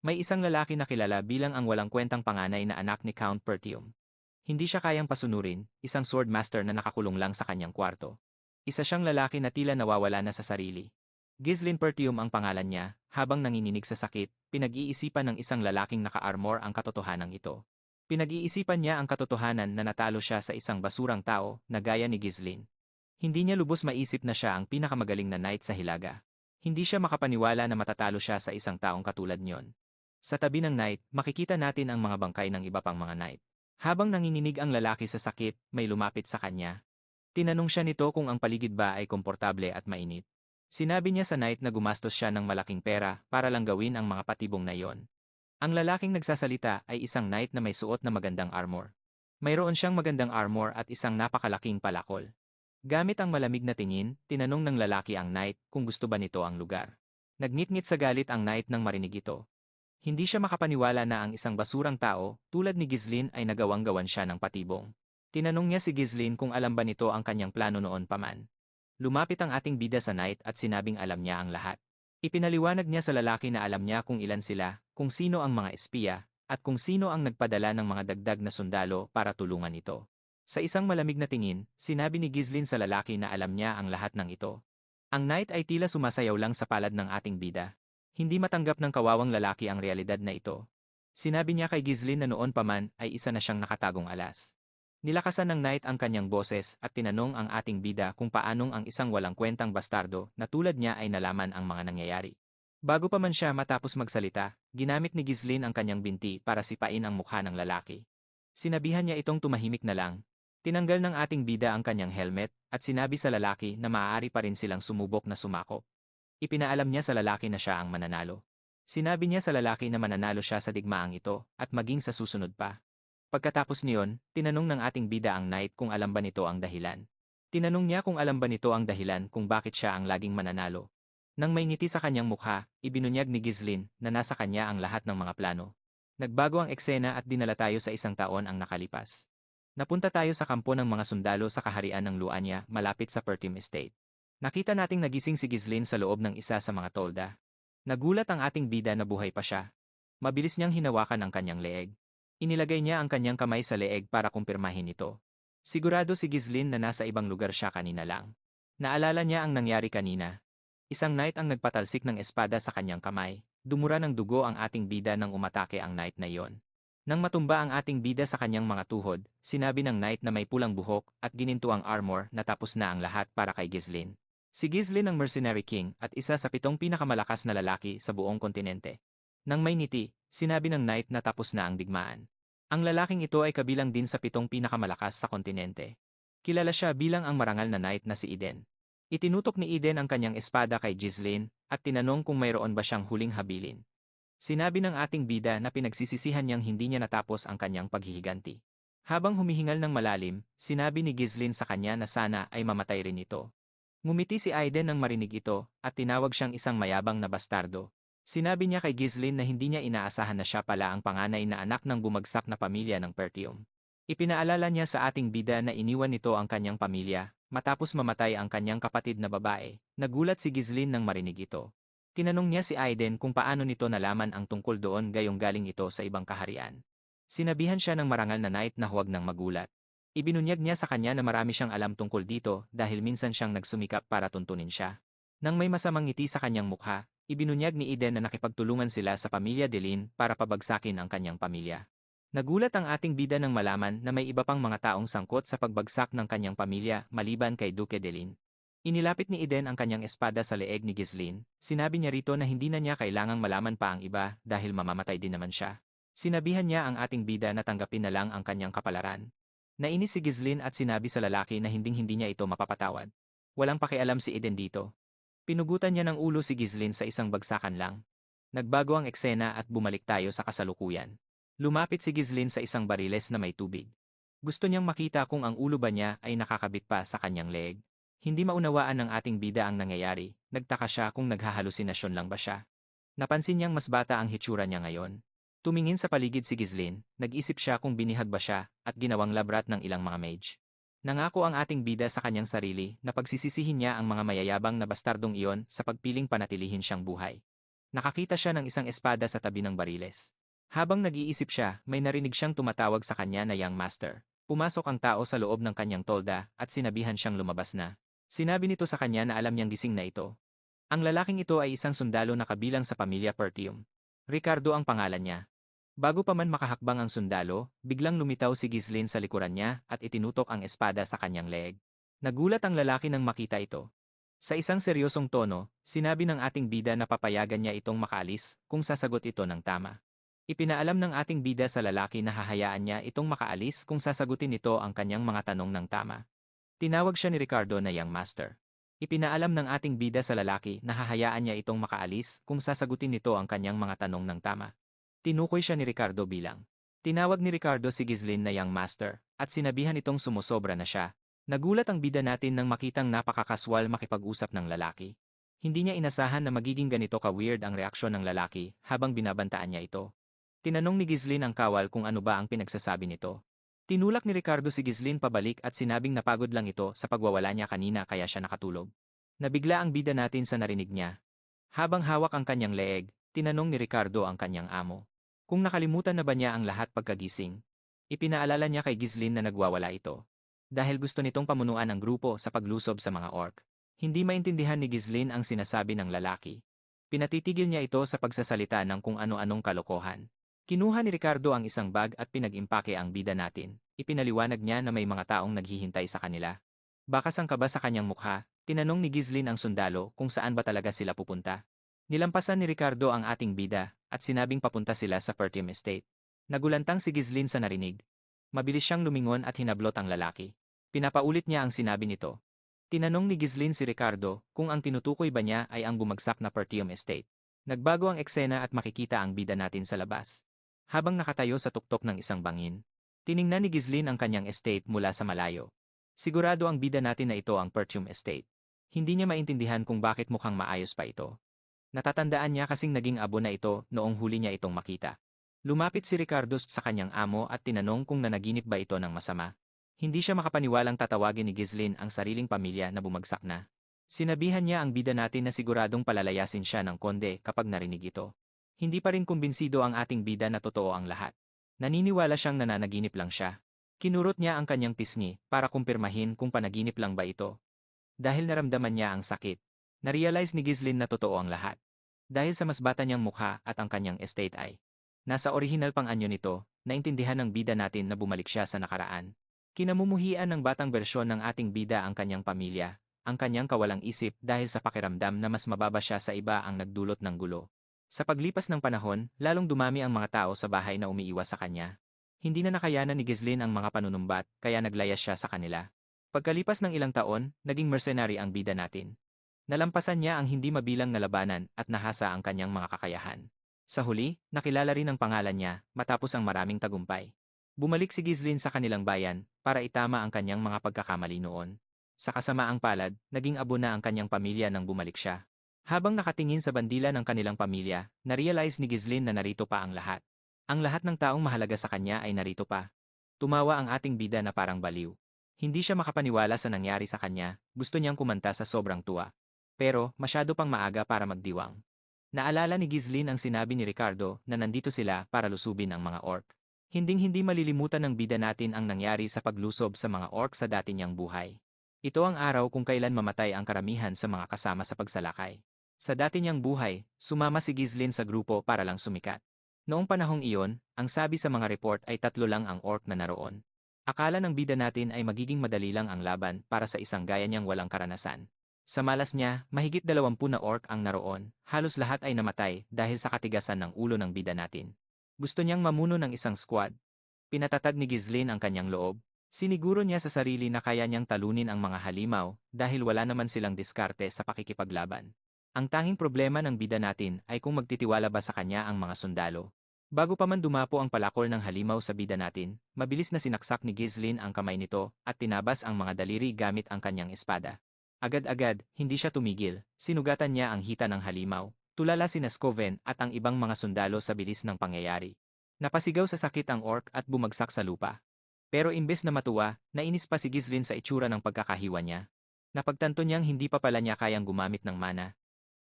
May isang lalaki na kilala bilang ang walang kwentang panganay na anak ni Count Pertium. Hindi siya kayang pasunurin, isang swordmaster na nakakulong lang sa kanyang kwarto. Isa siyang lalaki na tila nawawala na sa sarili. Ghislaine Pertium ang pangalan niya, habang nanginginig sa sakit, pinag-iisipan ng isang lalaking naka-armor ang katotohanan ito. Pinag-iisipan niya ang katotohanan na natalo siya sa isang basurang tao na gaya ni Ghislaine. Hindi niya lubos maisip na siya ang pinakamagaling na knight sa Hilaga. Hindi siya makapaniwala na matatalo siya sa isang taong katulad niyon. Sa tabi ng knight, makikita natin ang mga bangkay ng iba pang mga knight. Habang nanginginig ang lalaki sa sakit, may lumapit sa kanya. Tinanong siya nito kung ang paligid ba ay komportable at mainit. Sinabi niya sa knight na gumastos siya ng malaking pera para lang gawin ang mga patibong na iyon. Ang lalaking nagsasalita ay isang knight na may suot na magandang armor. Mayroon siyang magandang armor at isang napakalaking palakol. Gamit ang malamig na tingin, tinanong ng lalaki ang knight kung gusto ba nito ang lugar. Nagnitngit sa galit ang knight nang marinig ito. Hindi siya makapaniwala na ang isang basurang tao, tulad ni Ghislaine ay nagawang-gawan siya ng patibong. Tinanong niya si Ghislaine kung alam ba nito ang kanyang plano noon pa man. Lumapit ang ating bida sa knight at sinabing alam niya ang lahat. Ipinaliwanag niya sa lalaki na alam niya kung ilan sila, kung sino ang mga espiya, at kung sino ang nagpadala ng mga dagdag na sundalo para tulungan ito. Sa isang malamig na tingin, sinabi ni Ghislaine sa lalaki na alam niya ang lahat ng ito. Ang knight ay tila sumasayaw lang sa palad ng ating bida. Hindi matanggap ng kawawang lalaki ang realidad na ito. Sinabi niya kay Ghislaine na noon pa man ay isa na siyang nakatagong alas. Nilakasan ng knight ang kanyang boses at tinanong ang ating bida kung paanong ang isang walang kwentang bastardo na tulad niya ay nalaman ang mga nangyayari. Bago pa man siya matapos magsalita, ginamit ni Ghislaine ang kanyang binti para sipain ang mukha ng lalaki. Sinabihan niya itong tumahimik na lang. Tinanggal ng ating bida ang kanyang helmet at sinabi sa lalaki na maaari pa rin silang sumubok na sumakop. Ipinaalam niya sa lalaki na siya ang mananalo. Sinabi niya sa lalaki na mananalo siya sa digmaang ito at maging sa susunod pa. Pagkatapos niyon, tinanong ng ating bida ang knight kung alam ba nito ang dahilan. Tinanong niya kung alam ba nito ang dahilan kung bakit siya ang laging mananalo. Nang may ngiti sa kanyang mukha, ibinunyag ni Ghislaine na nasa kanya ang lahat ng mga plano. Nagbago ang eksena at dinala tayo sa isang taon ang nakalipas. Napunta tayo sa kampo ng mga sundalo sa kaharian ng Luania malapit sa Pertim Estate. Nakita nating nagising si Ghislaine sa loob ng isa sa mga tolda. Nagulat ang ating bida na buhay pa siya. Mabilis niyang hinawakan ang kanyang leeg. Inilagay niya ang kanyang kamay sa leeg para kumpirmahin ito. Sigurado si Ghislaine na nasa ibang lugar siya kanina lang. Naalala niya ang nangyari kanina. Isang knight ang nagpatalsik ng espada sa kanyang kamay. Dumura ng dugo ang ating bida nang umatake ang knight na iyon. Nang matumba ang ating bida sa kanyang mga tuhod, sinabi ng knight na may pulang buhok at gininto ang armor na tapos na ang lahat para kay Ghislaine. Si Ghislaine ang Mercenary King at isa sa 7 pinakamalakas na lalaki sa buong kontinente. Nang may ngiti, sinabi ng knight na tapos na ang digmaan. Ang lalaking ito ay kabilang din sa 7 pinakamalakas sa kontinente. Kilala siya bilang ang marangal na knight na si Eden. Itinutok ni Eden ang kanyang espada kay Ghislaine at tinanong kung mayroon ba siyang huling habilin. Sinabi ng ating bida na pinagsisisihan niyang hindi niya natapos ang kanyang paghihiganti. Habang humihingal ng malalim, sinabi ni Ghislaine sa kanya na sana ay mamatay rin ito. Ngumiti si Aiden nang marinig ito at tinawag siyang isang mayabang na bastardo. Sinabi niya kay Ghislaine na hindi niya inaasahan na siya pala ang panganay na anak ng bumagsak na pamilya ng Pertium. Ipinaalala niya sa ating bida na iniwan nito ang kanyang pamilya, matapos mamatay ang kanyang kapatid na babae. Nagulat si Ghislaine nang marinig ito. Tinanong niya si Aiden kung paano nito nalaman ang tungkol doon gayong galing ito sa ibang kaharian. Sinabihan siya ng marangal na knight na huwag nang magulat. Ibinunyag niya sa kanya na marami siyang alam tungkol dito dahil minsan siyang nagsumikap para tuntunin siya. Nang may masamang ngiti sa kanyang mukha, ibinunyag ni Eden na nakipagtulungan sila sa pamilya Delin para pabagsakin ang kanyang pamilya. Nagulat ang ating bida nang malaman na may iba pang mga taong sangkot sa pagbagsak ng kanyang pamilya maliban kay Duke Delin. Inilapit ni Eden ang kanyang espada sa leeg ni Ghislaine. Sinabi niya rito na hindi na niya kailangang malaman pa ang iba dahil mamamatay din naman siya. Sinabihan niya ang ating bida na tanggapin na lang ang kanyang kapalaran. Nainis si Ghislaine at sinabi sa lalaki na hinding-hindi niya ito mapapatawad. Walang pakialam si Eden dito. Pinugutan niya ng ulo si Ghislaine sa isang bagsakan lang. Nagbago ang eksena at bumalik tayo sa kasalukuyan. Lumapit si Ghislaine sa isang bariles na may tubig. Gusto niyang makita kung ang ulo ba niya ay nakakabit pa sa kanyang leeg. Hindi maunawaan ng ating bida ang nangyayari. Nagtaka siya kung naghahalusinasyon lang ba siya. Napansin niyang mas bata ang hitsura niya ngayon. Tumingin sa paligid si Ghislaine, nag-isip siya kung binihag ba siya at ginawang labrat ng ilang mga mage. Nangako ang ating bida sa kanyang sarili na pagsisisihin niya ang mga mayayabang na bastardong iyon sa pagpiling panatilihin siyang buhay. Nakakita siya ng isang espada sa tabi ng bariles. Habang nag-iisip siya, may narinig siyang tumatawag sa kanya na Young Master. Pumasok ang tao sa loob ng kanyang tolda at sinabihan siyang lumabas na. Sinabi nito sa kanya na alam niyang gising na ito. Ang lalaking ito ay isang sundalo na kabilang sa pamilya Pertium. Ricardo ang pangalan niya. Bago pa man makahakbang ang sundalo, biglang lumitaw si Ghislaine sa likuran niya at itinutok ang espada sa kanyang leeg. Nagulat ang lalaki nang makita ito. Sa isang seryosong tono, sinabi ng ating bida na papayagan niya itong makaalis kung sasagot ito ng tama. Ipinaalam ng ating bida sa lalaki na hahayaan niya itong makaalis kung sasagutin nito ang kanyang mga tanong ng tama. Tinawag siya ni Ricardo na Young Master. Ipinaalam ng ating bida sa lalaki na hahayaan niya itong makaalis kung sasagutin nito ang kanyang mga tanong ng tama. Tinukoy siya ni Ricardo bilang. Tinawag ni Ricardo si Ghislaine na Young Master at sinabihan itong sumusobra na siya. Nagulat ang bida natin nang makitang napakakaswal makipag-usap ng lalaki. Hindi niya inasahan na magiging ganito ka-weird ang reaksyon ng lalaki habang binabantaan niya ito. Tinanong ni Ghislaine ang kawal kung ano ba ang pinagsasabi nito. Tinulak ni Ricardo si Ghislaine pabalik at sinabing napagod lang ito sa pagwawala niya kanina kaya siya nakatulog. Nabigla ang bida natin sa narinig niya. Habang hawak ang kanyang leeg, tinanong ni Ricardo ang kanyang amo. Kung nakalimutan na ba niya ang lahat pagkagising. Ipinaalala niya kay Ghislaine na nagwawala ito. Dahil gusto nitong pamunuan ang grupo sa paglusob sa mga orc. Hindi maintindihan ni Ghislaine ang sinasabi ng lalaki. Pinatitigil niya ito sa pagsasalita ng kung ano-anong kalokohan. Kinuha ni Ricardo ang isang bag at pinag-impake ang bida natin. Ipinaliwanag niya na may mga taong naghihintay sa kanila. Bakas ang kaba sa kanyang mukha, tinanong ni Ghislaine ang sundalo kung saan ba talaga sila pupunta. Nilampasan ni Ricardo ang ating bida at sinabing papunta sila sa Pertium Estate. Nagulantang si Ghislaine sa narinig. Mabilis siyang lumingon at hinablot ang lalaki. Pinapaulit niya ang sinabi nito. Tinanong ni Ghislaine si Ricardo kung ang tinutukoy ba niya ay ang bumagsak na Pertium Estate. Nagbago ang eksena at makikita ang bida natin sa labas. Habang nakatayo sa tuktok ng isang bangin, tiningnan ni Ghislaine ang kanyang estate mula sa malayo. Sigurado ang bida natin na ito ang Pertium Estate. Hindi niya maintindihan kung bakit mukhang maayos pa ito. Natatandaan niya kasing naging abo na ito noong huli niya itong makita. Lumapit si Ricardo sa kanyang amo at tinanong kung nanaginip ba ito ng masama. Hindi siya makapaniwalang tatawagin ni Ghislaine ang sariling pamilya na bumagsak na. Sinabihan niya ang bida natin na siguradong palalayasin siya ng konde kapag narinig ito. Hindi pa rin kumbinsido ang ating bida na totoo ang lahat. Naniniwala siyang nananaginip lang siya. Kinurot niya ang kanyang pisngi para kumpirmahin kung panaginip lang ba ito. Dahil naramdaman niya ang sakit, narealize ni Ghislaine na totoo ang lahat. Dahil sa mas bata niyang mukha at ang kanyang estate ay nasa orihinal pang anyo nito, naintindihan ng bida natin na bumalik siya sa nakaraan. Kinamumuhian ng batang bersyon ng ating bida ang kanyang pamilya, ang kanyang kawalang isip dahil sa pakiramdam na mas mababa siya sa iba ang nagdulot ng gulo. Sa paglipas ng panahon, lalong dumami ang mga tao sa bahay na umiiwas sa kanya. Hindi na nakayanan ni Ghislaine ang mga panunumbat, kaya naglayas siya sa kanila. Pagkalipas ng ilang taon, naging mercenary ang bida natin. Nalampasan niya ang hindi mabilang na labanan at nahasa ang kanyang mga kakayahan. Sa huli, nakilala rin ang pangalan niya, matapos ang maraming tagumpay. Bumalik si Ghislaine sa kanilang bayan, para itama ang kanyang mga pagkakamali noon. Sa kasamaang palad, naging abo na ang kanyang pamilya nang bumalik siya. Habang nakatingin sa bandila ng kanilang pamilya, narealize ni Ghislaine na narito pa ang lahat. Ang lahat ng taong mahalaga sa kanya ay narito pa. Tumawa ang ating bida na parang baliw. Hindi siya makapaniwala sa nangyari sa kanya, gusto niyang kumanta sa sobrang tuwa. Pero, masyado pang maaga para magdiwang. Naalala ni Ghislaine ang sinabi ni Ricardo na nandito sila para lusubin ang mga orc. Hinding-hindi malilimutan ng bida natin ang nangyari sa paglusob sa mga orc sa dati niyang buhay. Ito ang araw kung kailan mamatay ang karamihan sa mga kasama sa pagsalakay. Sa dati niyang buhay, sumama si Ghislaine sa grupo para lang sumikat. Noong panahong iyon, ang sabi sa mga report ay 3 lang ang orc na naroon. Akala ng bida natin ay magiging madali lang ang laban para sa isang gaya niyang walang karanasan. Sa malas niya, mahigit 20 na orc ang naroon, halos lahat ay namatay dahil sa katigasan ng ulo ng bida natin. Gusto niyang mamuno ng isang squad. Pinatatag ni Ghislaine ang kanyang loob. Siniguro niya sa sarili na kaya niyang talunin ang mga halimaw dahil wala naman silang diskarte sa pakikipaglaban. Ang tanging problema ng bida natin ay kung magtitiwala ba sa kanya ang mga sundalo. Bago pa man dumapo ang palakol ng halimaw sa bida natin, mabilis na sinaksak ni Ghislaine ang kamay nito at tinabas ang mga daliri gamit ang kanyang espada. Agad-agad, hindi siya tumigil, sinugatan niya ang hita ng halimaw, tulala sina Scoven at ang ibang mga sundalo sa bilis ng pangyayari. Napasigaw sa sakit ang orc at bumagsak sa lupa. Pero imbes na matuwa, nainis pa si Ghislaine sa itsura ng pagkakahiwa niya. Napagtanto niyang hindi pa pala niya kayang gumamit ng mana.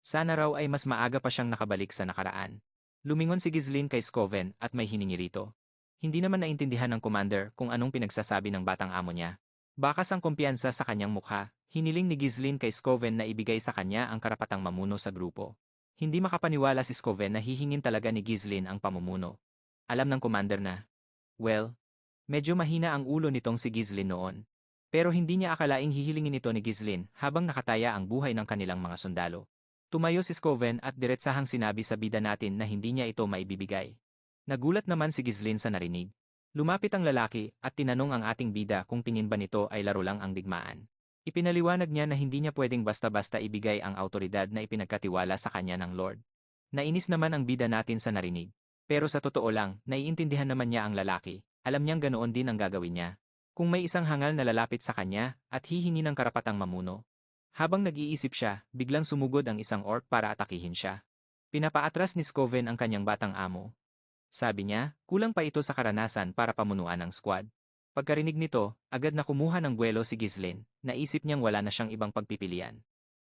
Sana raw ay mas maaga pa siyang nakabalik sa nakaraan. Lumingon si Ghislaine kay Scoven at may hiningi rito. Hindi naman naintindihan ng commander kung anong pinagsasabi ng batang amo niya. Bakas ang kumpiyansa sa kanyang mukha, hiniling ni Ghislaine kay Scoven na ibigay sa kanya ang karapatang mamuno sa grupo. Hindi makapaniwala si Scoven na hihingin talaga ni Ghislaine ang pamumuno. Alam ng commander na, well, medyo mahina ang ulo nitong si Ghislaine noon. Pero hindi niya akalaing hihilingin ito ni Ghislaine habang nakataya ang buhay ng kanilang mga sundalo. Tumayo si Scoven at diretsahang sinabi sa bida natin na hindi niya ito maibibigay. Nagulat naman si Ghislaine sa narinig. Lumapit ang lalaki at tinanong ang ating bida kung tingin ba nito ay laro lang ang digmaan. Ipinaliwanag niya na hindi niya pwedeng basta-basta ibigay ang autoridad na ipinagkatiwala sa kanya ng Lord. Nainis naman ang bida natin sa narinig. Pero sa totoo lang, naiintindihan naman niya ang lalaki. Alam niyang ganoon din ang gagawin niya. Kung may isang hangal na lalapit sa kanya at hihingi ng karapatang mamuno. Habang nag-iisip siya, biglang sumugod ang isang orc para atakihin siya. Pinapaatras ni Scoven ang kanyang batang amo. Sabi niya, kulang pa ito sa karanasan para pamunuan ng squad. Pagkarinig nito, agad na kumuha ng buwelo si Ghislaine, naisip niyang wala na siyang ibang pagpipilian.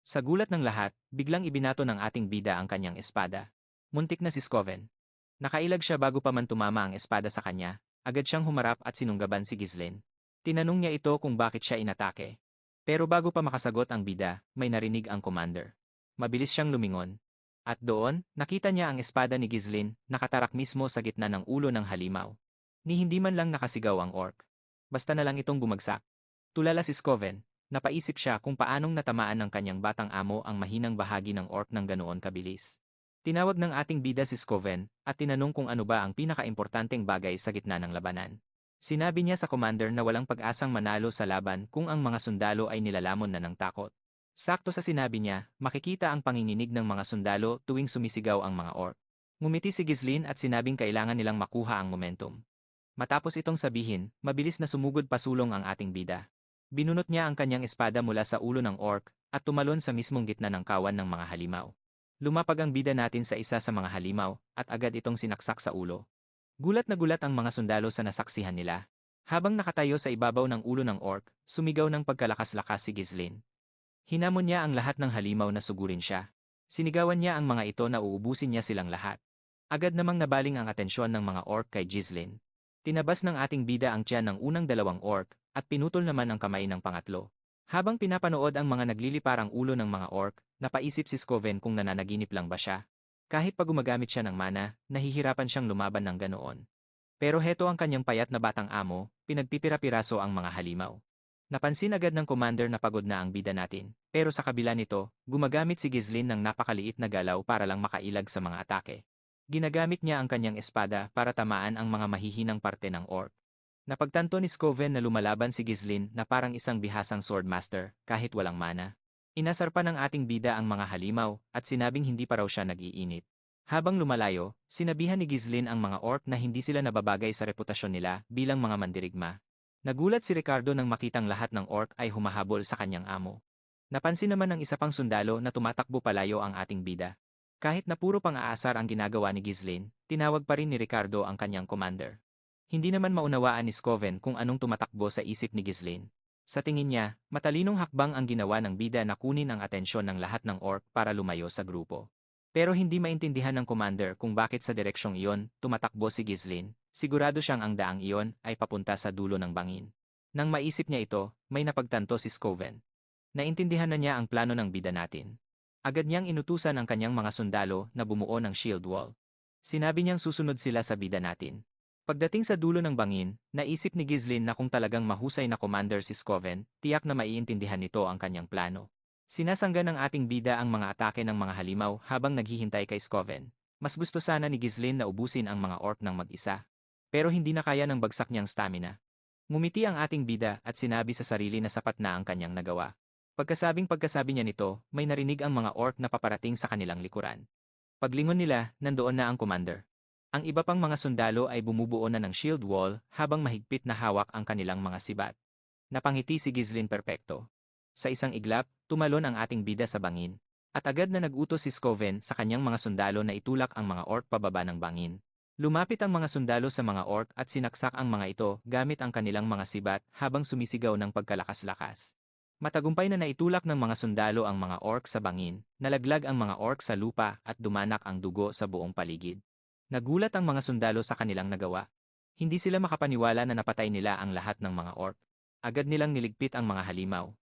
Sa gulat ng lahat, biglang ibinato ng ating bida ang kanyang espada. Muntik na si Scoven. Nakailag siya bago pa man tumama ang espada sa kanya, agad siyang humarap at sinunggaban si Ghislaine. Tinanong niya ito kung bakit siya inatake. Pero bago pa makasagot ang bida, may narinig ang commander. Mabilis siyang lumingon. At doon, nakita niya ang espada ni Ghislaine, nakatarak mismo sa gitna ng ulo ng halimaw. Ni hindi man lang nakasigaw ang orc. Basta na lang itong bumagsak. Tulala si Scoven, napaisip siya kung paanong natamaan ng kanyang batang amo ang mahinang bahagi ng orc ng ganoon kabilis. Tinawag ng ating bida si Scoven, at tinanong kung ano ba ang pinakaimportanteng bagay sa gitna ng labanan. Sinabi niya sa commander na walang pag-asang manalo sa laban kung ang mga sundalo ay nilalamon na ng takot. Sakto sa sinabi niya, makikita ang panginginig ng mga sundalo tuwing sumisigaw ang mga orc. Ngumiti si Ghislaine at sinabing kailangan nilang makuha ang momentum. Matapos itong sabihin, mabilis na sumugod pasulong ang ating bida. Binunot niya ang kanyang espada mula sa ulo ng orc at tumalon sa mismong gitna ng kawan ng mga halimaw. Lumapag ang bida natin sa isa sa mga halimaw at agad itong sinaksak sa ulo. Gulat na gulat ang mga sundalo sa nasaksihan nila. Habang nakatayo sa ibabaw ng ulo ng orc, sumigaw ng pagkalakas-lakas si Ghislaine. Hinamon niya ang lahat ng halimaw na sugurin siya. Sinigawan niya ang mga ito na uubusin niya silang lahat. Agad namang nabaling ang atensyon ng mga orc kay Ghislaine. Tinabas ng ating bida ang tiyan ng unang dalawang orc at pinutol naman ang kamay ng pangatlo. Habang pinapanood ang mga nagliliparang ulo ng mga orc, napaisip si Scoven kung nananaginip lang ba siya. Kahit pag gumagamit siya ng mana, nahihirapan siyang lumaban ng ganoon. Pero heto ang kanyang payat na batang amo, pinagpipira-piraso ang mga halimaw. Napansin agad ng commander na pagod na ang bida natin, pero sa kabila nito, gumagamit si Ghislaine ng napakaliit na galaw para lang makailag sa mga atake. Ginagamit niya ang kanyang espada para tamaan ang mga mahihinang parte ng orc. Napagtanto ni Scoven na lumalaban si Ghislaine na parang isang bihasang swordmaster, kahit walang mana. Inasar pa ng ating bida ang mga halimaw, at sinabing hindi pa raw siya nag-iinit. Habang lumalayo, sinabihan ni Ghislaine ang mga orc na hindi sila nababagay sa reputasyon nila bilang mga mandirigma. Nagulat si Ricardo nang makitang lahat ng orc ay humahabol sa kanyang amo. Napansin naman ng isa pang sundalo na tumatakbo palayo ang ating bida. Kahit na puro pang-aasar ang ginagawa ni Ghislaine, tinawag pa rin ni Ricardo ang kanyang commander. Hindi naman maunawaan ni Scoven kung anong tumatakbo sa isip ni Ghislaine. Sa tingin niya, matalinong hakbang ang ginawa ng bida na kunin ang atensyon ng lahat ng orc para lumayo sa grupo. Pero hindi maintindihan ng commander kung bakit sa direksyong iyon tumatakbo si Ghislaine. Sigurado siyang ang daang iyon ay papunta sa dulo ng bangin. Nang maisip niya ito, may napagtanto si Scoven. Naintindihan na niya ang plano ng bida natin. Agad niyang inutusan ang kanyang mga sundalo na bumuo ng shield wall. Sinabi niyang susunod sila sa bida natin. Pagdating sa dulo ng bangin, naisip ni Ghislaine na kung talagang mahusay na commander si Scoven, tiyak na maiintindihan nito ang kanyang plano. Sinasangga ng ating bida ang mga atake ng mga halimaw habang naghihintay kay Scoven. Mas gusto sana ni Ghislaine na ubusin ang mga orc ng mag-isa. Pero hindi na kaya ng bagsak niyang stamina. Ngumiti ang ating bida at sinabi sa sarili na sapat na ang kanyang nagawa. Pagkasabi niya nito, may narinig ang mga orc na paparating sa kanilang likuran. Paglingon nila, nandoon na ang commander. Ang iba pang mga sundalo ay bumubuo na ng shield wall habang mahigpit na hawak ang kanilang mga sibat. Napangiti si Ghislaine perpekto. Sa isang iglap, tumalon ang ating bida sa bangin. At agad na nag-utos si Scoven sa kanyang mga sundalo na itulak ang mga orc pababa ng bangin. Lumapit ang mga sundalo sa mga orc at sinaksak ang mga ito gamit ang kanilang mga sibat habang sumisigaw ng pagkalakas-lakas. Matagumpay na naitulak ng mga sundalo ang mga orc sa bangin, nalaglag ang mga orc sa lupa at dumanak ang dugo sa buong paligid. Nagulat ang mga sundalo sa kanilang nagawa. Hindi sila makapaniwala na napatay nila ang lahat ng mga orc. Agad nilang niligpit ang mga halimaw.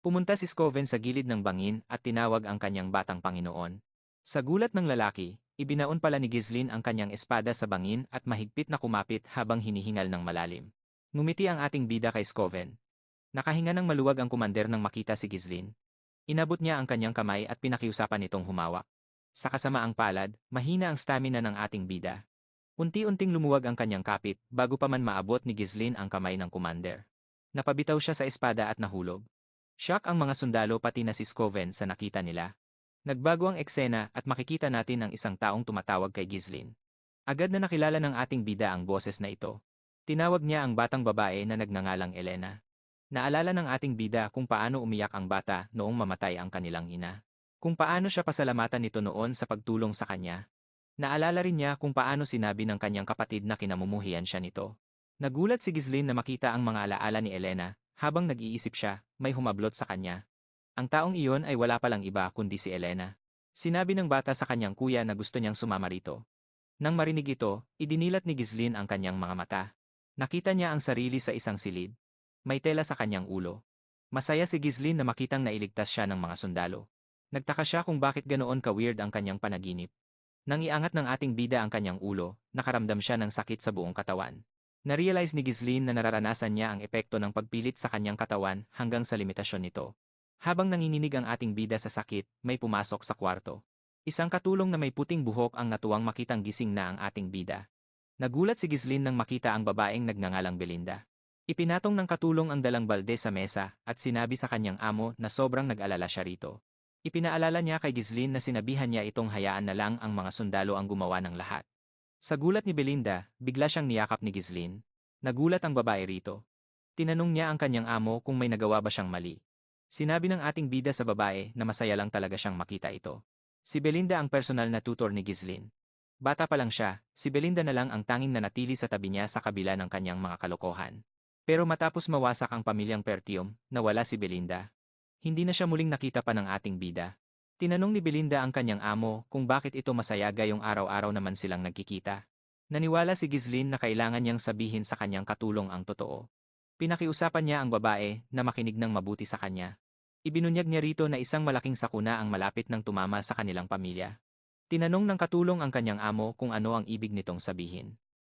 Pumunta si Scoven sa gilid ng bangin at tinawag ang kanyang batang Panginoon. Sa gulat ng lalaki, ibinaon pala ni Ghislaine ang kanyang espada sa bangin at mahigpit na kumapit habang hinihingal ng malalim. Ngumiti ang ating bida kay Scoven. Nakahinga ng maluwag ang kumander nang makita si Ghislaine. Inabot niya ang kanyang kamay at pinakiusapan nitong humawak. Sa kasamaang palad, mahina ang stamina ng ating bida. Unti-unting lumuwag ang kanyang kapit bago pa man maabot ni Ghislaine ang kamay ng kumander. Napabitaw siya sa espada at nahulog. Shock ang mga sundalo pati na si Scoven sa nakita nila. Nagbago ang eksena at makikita natin ang isang taong tumatawag kay Ghislaine. Agad na nakilala ng ating bida ang boses na ito. Tinawag niya ang batang babae na nagngangalang Elena. Naalala ng ating bida kung paano umiyak ang bata noong mamatay ang kanilang ina. Kung paano siya pasalamatan nito noon sa pagtulong sa kanya. Naalala rin niya kung paano sinabi ng kanyang kapatid na kinamumuhian siya nito. Nagulat si Ghislaine na makita ang mga alaala ni Elena, habang nag-iisip siya, may humablot sa kanya. Ang taong iyon ay wala palang iba kundi si Elena. Sinabi ng bata sa kanyang kuya na gusto niyang sumama rito. Nang marinig ito, idinilat ni Ghislaine ang kanyang mga mata. Nakita niya ang sarili sa isang silid. May tela sa kanyang ulo. Masaya si Ghislaine na makitang nailigtas siya ng mga sundalo. Nagtaka siya kung bakit ganoon ka-weird ang kanyang panaginip. Nang iangat ng ating bida ang kanyang ulo, nakaramdam siya ng sakit sa buong katawan. Narealize ni Ghislaine na nararanasan niya ang epekto ng pagpilit sa kanyang katawan hanggang sa limitasyon nito. Habang nanginginig ang ating bida sa sakit, may pumasok sa kwarto. Isang katulong na may puting buhok ang natuwang makitang gising na ang ating bida. Nagulat si Ghislaine nang makita ang babaeng nagngangalang Belinda. Ipinatong ng katulong ang dalang balde sa mesa at sinabi sa kanyang amo na sobrang nag-alala siya rito. Ipinaalala niya kay Ghislaine na sinabihan niya itong hayaan na lang ang mga sundalo ang gumawa ng lahat. Sa gulat ni Belinda, bigla siyang niyakap ni Ghislaine. Nagulat ang babae rito. Tinanong niya ang kanyang amo kung may nagawa ba siyang mali. Sinabi ng ating bida sa babae na masaya lang talaga siyang makita ito. Si Belinda ang personal na tutor ni Ghislaine. Bata pa lang siya, si Belinda na lang ang tanging nanatili sa tabi niya sa kabila ng kanyang mga kalokohan. Pero matapos mawasak ang pamilyang Pertium, nawala si Belinda. Hindi na siya muling nakita pa ng ating bida. Tinanong ni Belinda ang kanyang amo kung bakit ito masaya gayong araw-araw naman silang nagkikita. Naniwala si Ghislaine na kailangan niyang sabihin sa kanyang katulong ang totoo. Pinakiusapan niya ang babae na makinig ng mabuti sa kanya. Ibinunyag niya rito na isang malaking sakuna ang malapit ng tumama sa kanilang pamilya. Tinanong ng katulong ang kanyang amo kung ano ang ibig nitong sabihin.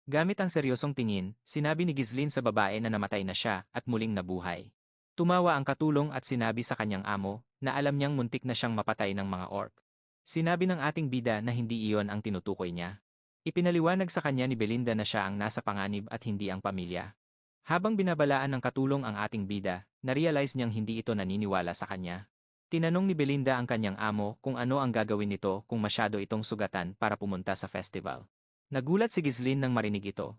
Gamit ang seryosong tingin, sinabi ni Ghislaine sa babae na namatay na siya at muling nabuhay. Tumawa ang katulong at sinabi sa kanyang amo na alam niyang muntik na siyang mapatay ng mga orc. Sinabi ng ating bida na hindi iyon ang tinutukoy niya. Ipinaliwanag sa kanya ni Belinda na siya ang nasa panganib at hindi ang pamilya. Habang binabalaan ng katulong ang ating bida, narealize niyang hindi ito naniniwala sa kanya. Tinanong ni Belinda ang kanyang amo kung ano ang gagawin nito kung masyado itong sugatan para pumunta sa festival. Nagulat si Ghislaine nang marinig ito.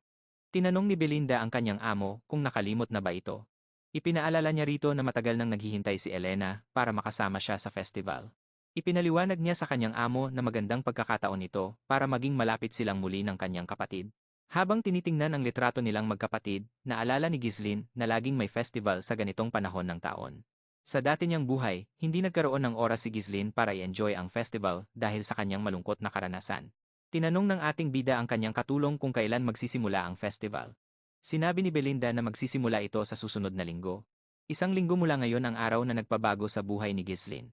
Tinanong ni Belinda ang kanyang amo kung nakalimot na ba ito. Ipinaalala niya rito na matagal nang naghihintay si Elena para makasama siya sa festival. Ipinaliwanag niya sa kanyang amo na magandang pagkakataon ito para maging malapit silang muli ng kanyang kapatid. Habang tinitingnan ang litrato nilang magkapatid, naalala ni Ghislaine na laging may festival sa ganitong panahon ng taon. Sa dati niyang buhay, hindi nagkaroon ng oras si Ghislaine para i-enjoy ang festival dahil sa kanyang malungkot na karanasan. Tinanong ng ating bida ang kanyang katulong kung kailan magsisimula ang festival. Sinabi ni Belinda na magsisimula ito sa susunod na linggo. Isang linggo mula ngayon ang araw na nagpabago sa buhay ni Ghislaine.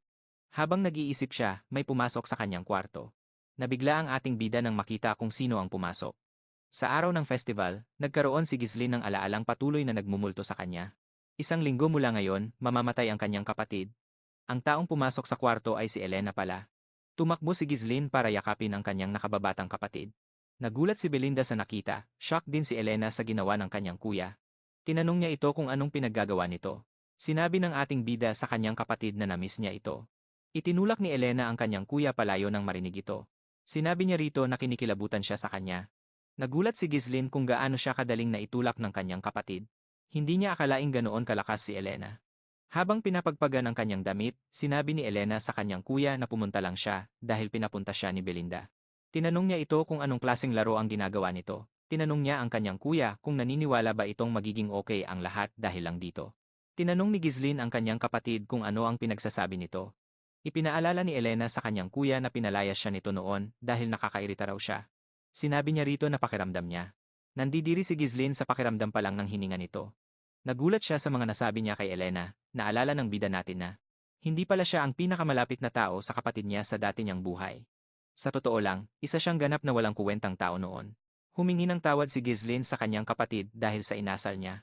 Habang nag-iisip siya, may pumasok sa kanyang kwarto. Nabigla ang ating bida nang makita kung sino ang pumasok. Sa araw ng festival, nagkaroon si Ghislaine ng alaalang patuloy na nagmumulto sa kanya. Isang linggo mula ngayon, mamamatay ang kanyang kapatid. Ang taong pumasok sa kwarto ay si Elena pala. Tumakbo si Ghislaine para yakapin ang kanyang nakababatang kapatid. Nagulat si Belinda sa nakita, shock din si Elena sa ginawa ng kanyang kuya. Tinanong niya ito kung anong pinaggagawa nito. Sinabi ng ating bida sa kanyang kapatid na namiss niya ito. Itinulak ni Elena ang kanyang kuya palayo nang marinig ito. Sinabi niya rito na kinikilabutan siya sa kanya. Nagulat si Ghislaine kung gaano siya kadaling naitulak ng kanyang kapatid. Hindi niya akalaing ganoon kalakas si Elena. Habang pinapagpaga ng kanyang damit, sinabi ni Elena sa kanyang kuya na pumunta lang siya dahil pinapunta siya ni Belinda. Tinanong niya ito kung anong klaseng laro ang ginagawa nito. Tinanong niya ang kanyang kuya kung naniniwala ba itong magiging okay ang lahat dahil lang dito. Tinanong ni Ghislaine ang kanyang kapatid kung ano ang pinagsasabi nito. Ipinaalala ni Elena sa kanyang kuya na pinalayas siya nito noon dahil nakakairita raw siya. Sinabi niya rito na pakiramdam niya. Nandidiri si Ghislaine sa pakiramdam pa lang ng hininga nito. Nagulat siya sa mga nasabi niya kay Elena, naalala ng bida natin na. Hindi pala siya ang pinakamalapit na tao sa kapatid niya sa dati niyang buhay. Sa totoo lang, isa siyang ganap na walang kuwentang tao noon. Humingi ng tawad si Ghislaine sa kanyang kapatid dahil sa inasal niya.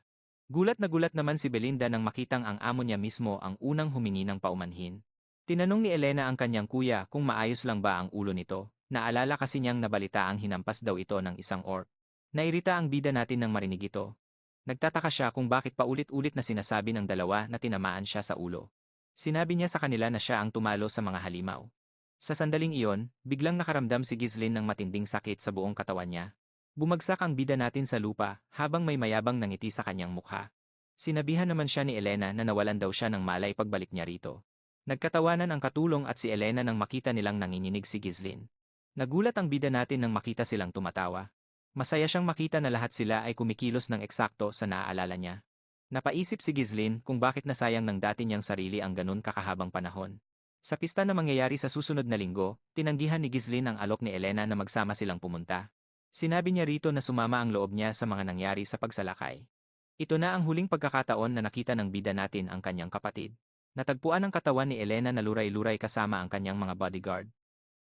Gulat na gulat naman si Belinda nang makitang ang amo niya mismo ang unang humingi ng paumanhin. Tinanong ni Elena ang kanyang kuya kung maayos lang ba ang ulo nito. Naalala kasi niyang nabalita ang hinampas daw ito ng isang orc. Nairita ang bida natin nang marinig ito. Nagtataka siya kung bakit paulit-ulit na sinasabi ng dalawa na tinamaan siya sa ulo. Sinabi niya sa kanila na siya ang tumalo sa mga halimaw. Sa sandaling iyon, biglang nakaramdam si Ghislaine ng matinding sakit sa buong katawan niya. Bumagsak ang bida natin sa lupa habang may mayabang nangiti sa kanyang mukha. Sinabihan naman siya ni Elena na nawalan daw siya ng malay pagbalik niya rito. Nagkatawanan ang katulong at si Elena nang makita nilang nanginginig si Ghislaine. Nagulat ang bida natin nang makita silang tumatawa. Masaya siyang makita na lahat sila ay kumikilos ng eksakto sa naaalala niya. Napaisip si Ghislaine kung bakit nasayang ng dati niyang sarili ang ganun kakahabang panahon. Sa pista na mangyayari sa susunod na linggo, tinanggihan ni Ghislaine ang alok ni Elena na magsama silang pumunta. Sinabi niya rito na sumama ang loob niya sa mga nangyari sa pagsalakay. Ito na ang huling pagkakataon na nakita ng bida natin ang kanyang kapatid. Natagpuan ang katawan ni Elena na luray-luray kasama ang kanyang mga bodyguard.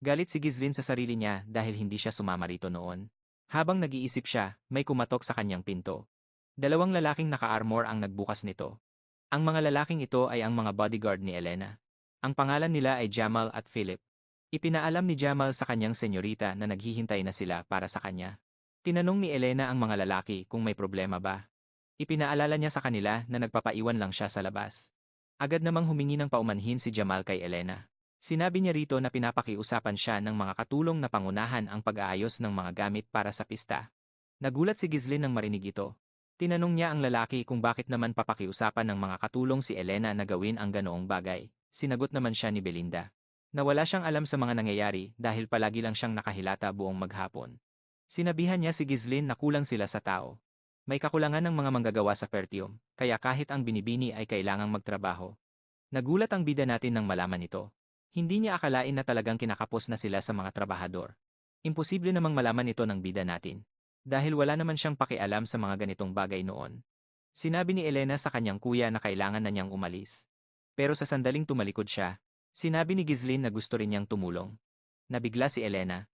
Galit si Ghislaine sa sarili niya dahil hindi siya sumama rito noon. Habang nag-iisip siya, may kumatok sa kanyang pinto. Dalawang lalaking naka-armor ang nagbukas nito. Ang mga lalaking ito ay ang mga bodyguard ni Elena. Ang pangalan nila ay Jamal at Philip. Ipinaalam ni Jamal sa kanyang senyorita na naghihintay na sila para sa kanya. Tinanong ni Elena ang mga lalaki kung may problema ba. Ipinaalala niya sa kanila na nagpapaiwan lang siya sa labas. Agad namang humingi ng paumanhin si Jamal kay Elena. Sinabi niya rito na pinapakiusapan siya ng mga katulong na pangunahan ang pag-aayos ng mga gamit para sa pista. Nagulat si Ghislaine nang marinig ito. Tinanong niya ang lalaki kung bakit naman papakiusapan ng mga katulong si Elena na gawin ang ganoong bagay. Sinagot naman siya ni Belinda. Nawala siyang alam sa mga nangyayari dahil palagi lang siyang nakahilata buong maghapon. Sinabihan niya si Ghislaine na kulang sila sa tao. May kakulangan ng mga manggagawa sa Pertium, kaya kahit ang binibini ay kailangang magtrabaho. Nagulat ang bida natin nang malaman ito. Hindi niya akalain na talagang kinakapos na sila sa mga trabahador. Imposible namang malaman ito ng bida natin. Dahil wala naman siyang pakialam sa mga ganitong bagay noon. Sinabi ni Elena sa kanyang kuya na kailangan na niyang umalis. Pero sa sandaling tumalikod siya, sinabi ni Ghislaine na gusto rin niyang tumulong. Nabigla si Elena.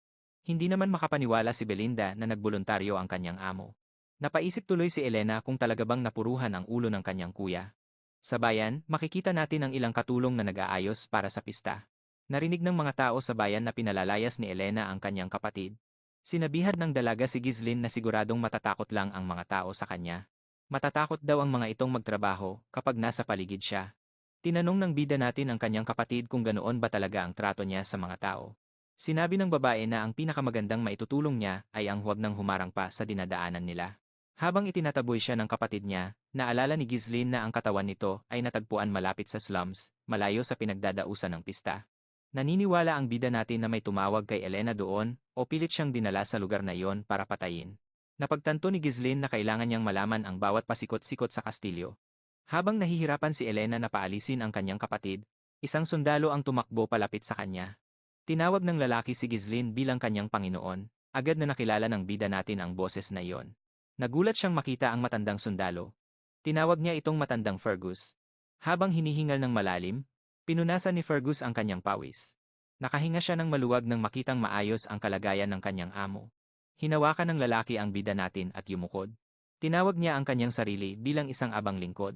Hindi naman makapaniwala si Belinda na nagboluntaryo ang kanyang amo. Napaisip tuloy si Elena kung talaga bang napuruhan ang ulo ng kanyang kuya. Sa bayan, makikita natin ang ilang katulong na nag-aayos para sa pista. Narinig ng mga tao sa bayan na pinalalayas ni Elena ang kanyang kapatid. Sinabihan ng dalaga si Ghislaine na siguradong matatakot lang ang mga tao sa kanya. Matatakot daw ang mga itong magtrabaho kapag nasa paligid siya. Tinanong ng bida natin ang kanyang kapatid kung ganoon ba talaga ang trato niya sa mga tao. Sinabi ng babae na ang pinakamagandang maitutulong niya ay ang huwag nang humarang pa sa dinadaanan nila. Habang itinataboy siya ng kapatid niya, naalala ni Ghislaine na ang katawan nito ay natagpuan malapit sa slums, malayo sa pinagdadausan ng pista. Naniniwala ang bida natin na may tumawag kay Elena doon o pilit siyang dinala sa lugar na iyon para patayin. Napagtanto ni Ghislaine na kailangan niyang malaman ang bawat pasikot-sikot sa kastilyo. Habang nahihirapan si Elena na paalisin ang kanyang kapatid, isang sundalo ang tumakbo palapit sa kanya. Tinawag ng lalaki si Ghislaine bilang kanyang Panginoon, agad na nakilala ng bida natin ang boses na iyon. Nagulat siyang makita ang matandang sundalo. Tinawag niya itong matandang Fergus. Habang hinihingal ng malalim, pinunasan ni Fergus ang kanyang pawis. Nakahinga siya ng maluwag nang makitang maayos ang kalagayan ng kanyang amo. Hinawakan ng lalaki ang bida natin at yumukod. Tinawag niya ang kanyang sarili bilang isang abang lingkod.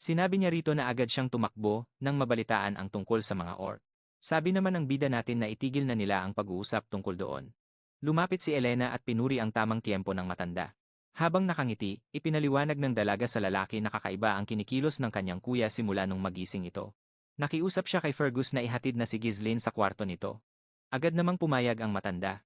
Sinabi niya rito na agad siyang tumakbo nang mabalitaan ang tungkol sa mga orc. Sabi naman ng bida natin na itigil na nila ang pag-uusap tungkol doon. Lumapit si Elena at pinuri ang tamang tiempo ng matanda. Habang nakangiti, ipinaliwanag ng dalaga sa lalaki na kakaiba ang kinikilos ng kanyang kuya simula nung magising ito. Nakiusap siya kay Fergus na ihatid na si Ghislaine sa kwarto nito. Agad namang pumayag ang matanda.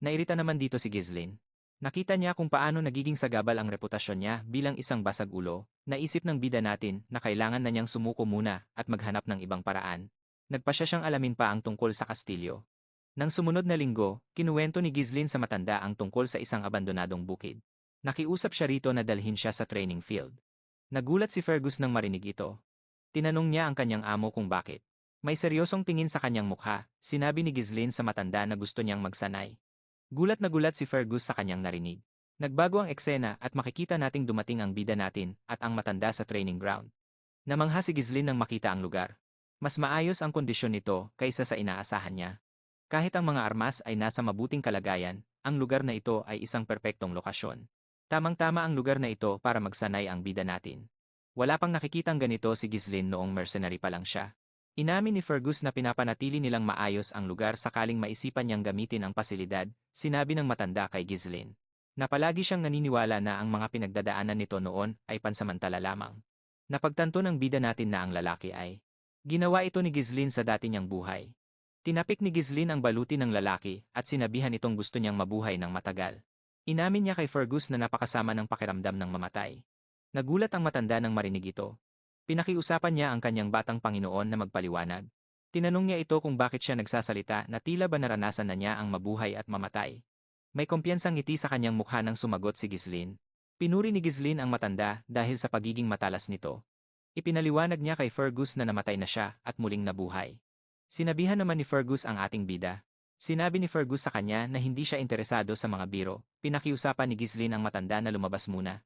Nairita naman dito si Ghislaine. Nakita niya kung paano nagiging sagabal ang reputasyon niya bilang isang basag ulo. Naisip ng bida natin na kailangan na niyang sumuko muna at maghanap ng ibang paraan. Nagpasya siyang alamin pa ang tungkol sa kastilyo. Nang sumunod na linggo, kinuwento ni Ghislaine sa matanda ang tungkol sa isang abandonadong bukid. Nakiusap siya rito na dalhin siya sa training field. Nagulat si Fergus nang marinig ito. Tinanong niya ang kanyang amo kung bakit. May seryosong tingin sa kanyang mukha, sinabi ni Ghislaine sa matanda na gusto niyang magsanay. Gulat na gulat si Fergus sa kanyang narinig. Nagbago ang eksena at makikita nating dumating ang bida natin at ang matanda sa training ground. Namangha si Ghislaine nang makita ang lugar. Mas maayos ang kondisyon nito kaysa sa inaasahan niya. Kahit ang mga armas ay nasa mabuting kalagayan, ang lugar na ito ay isang perpektong lokasyon. Tamang-tama ang lugar na ito para magsanay ang bida natin. Wala pang nakikitang ganito si Ghislaine noong mercenary pa lang siya. Inamin ni Fergus na pinapanatili nilang maayos ang lugar sakaling maisipan niyang gamitin ang pasilidad, sinabi ng matanda kay Ghislaine. Na palagi siyang naniniwala na ang mga pinagdadaanan nito noon ay pansamantala lamang. Napagtanto ng bida natin na ang lalaki ay ginawa ito ni Ghislaine sa dati niyang buhay. Tinapik ni Ghislaine ang baluti ng lalaki at sinabihan itong gusto niyang mabuhay ng matagal. Inamin niya kay Fergus na napakasama ng pakiramdam ng mamatay. Nagulat ang matanda nang marinig ito. Pinakiusapan niya ang kanyang batang Panginoon na magpaliwanag. Tinanong niya ito kung bakit siya nagsasalita na tila ba naranasan na niya ang mabuhay at mamatay. May kumpiyansang ngiti sa kanyang mukha nang sumagot si Ghislaine. Pinuri ni Ghislaine ang matanda dahil sa pagiging matalas nito. Ipinaliwanag niya kay Fergus na namatay na siya at muling nabuhay. Sinabihan naman ni Fergus ang ating bida. Sinabi ni Fergus sa kanya na hindi siya interesado sa mga biro. Pinakiusapan ni Ghislaine ang matanda na lumabas muna.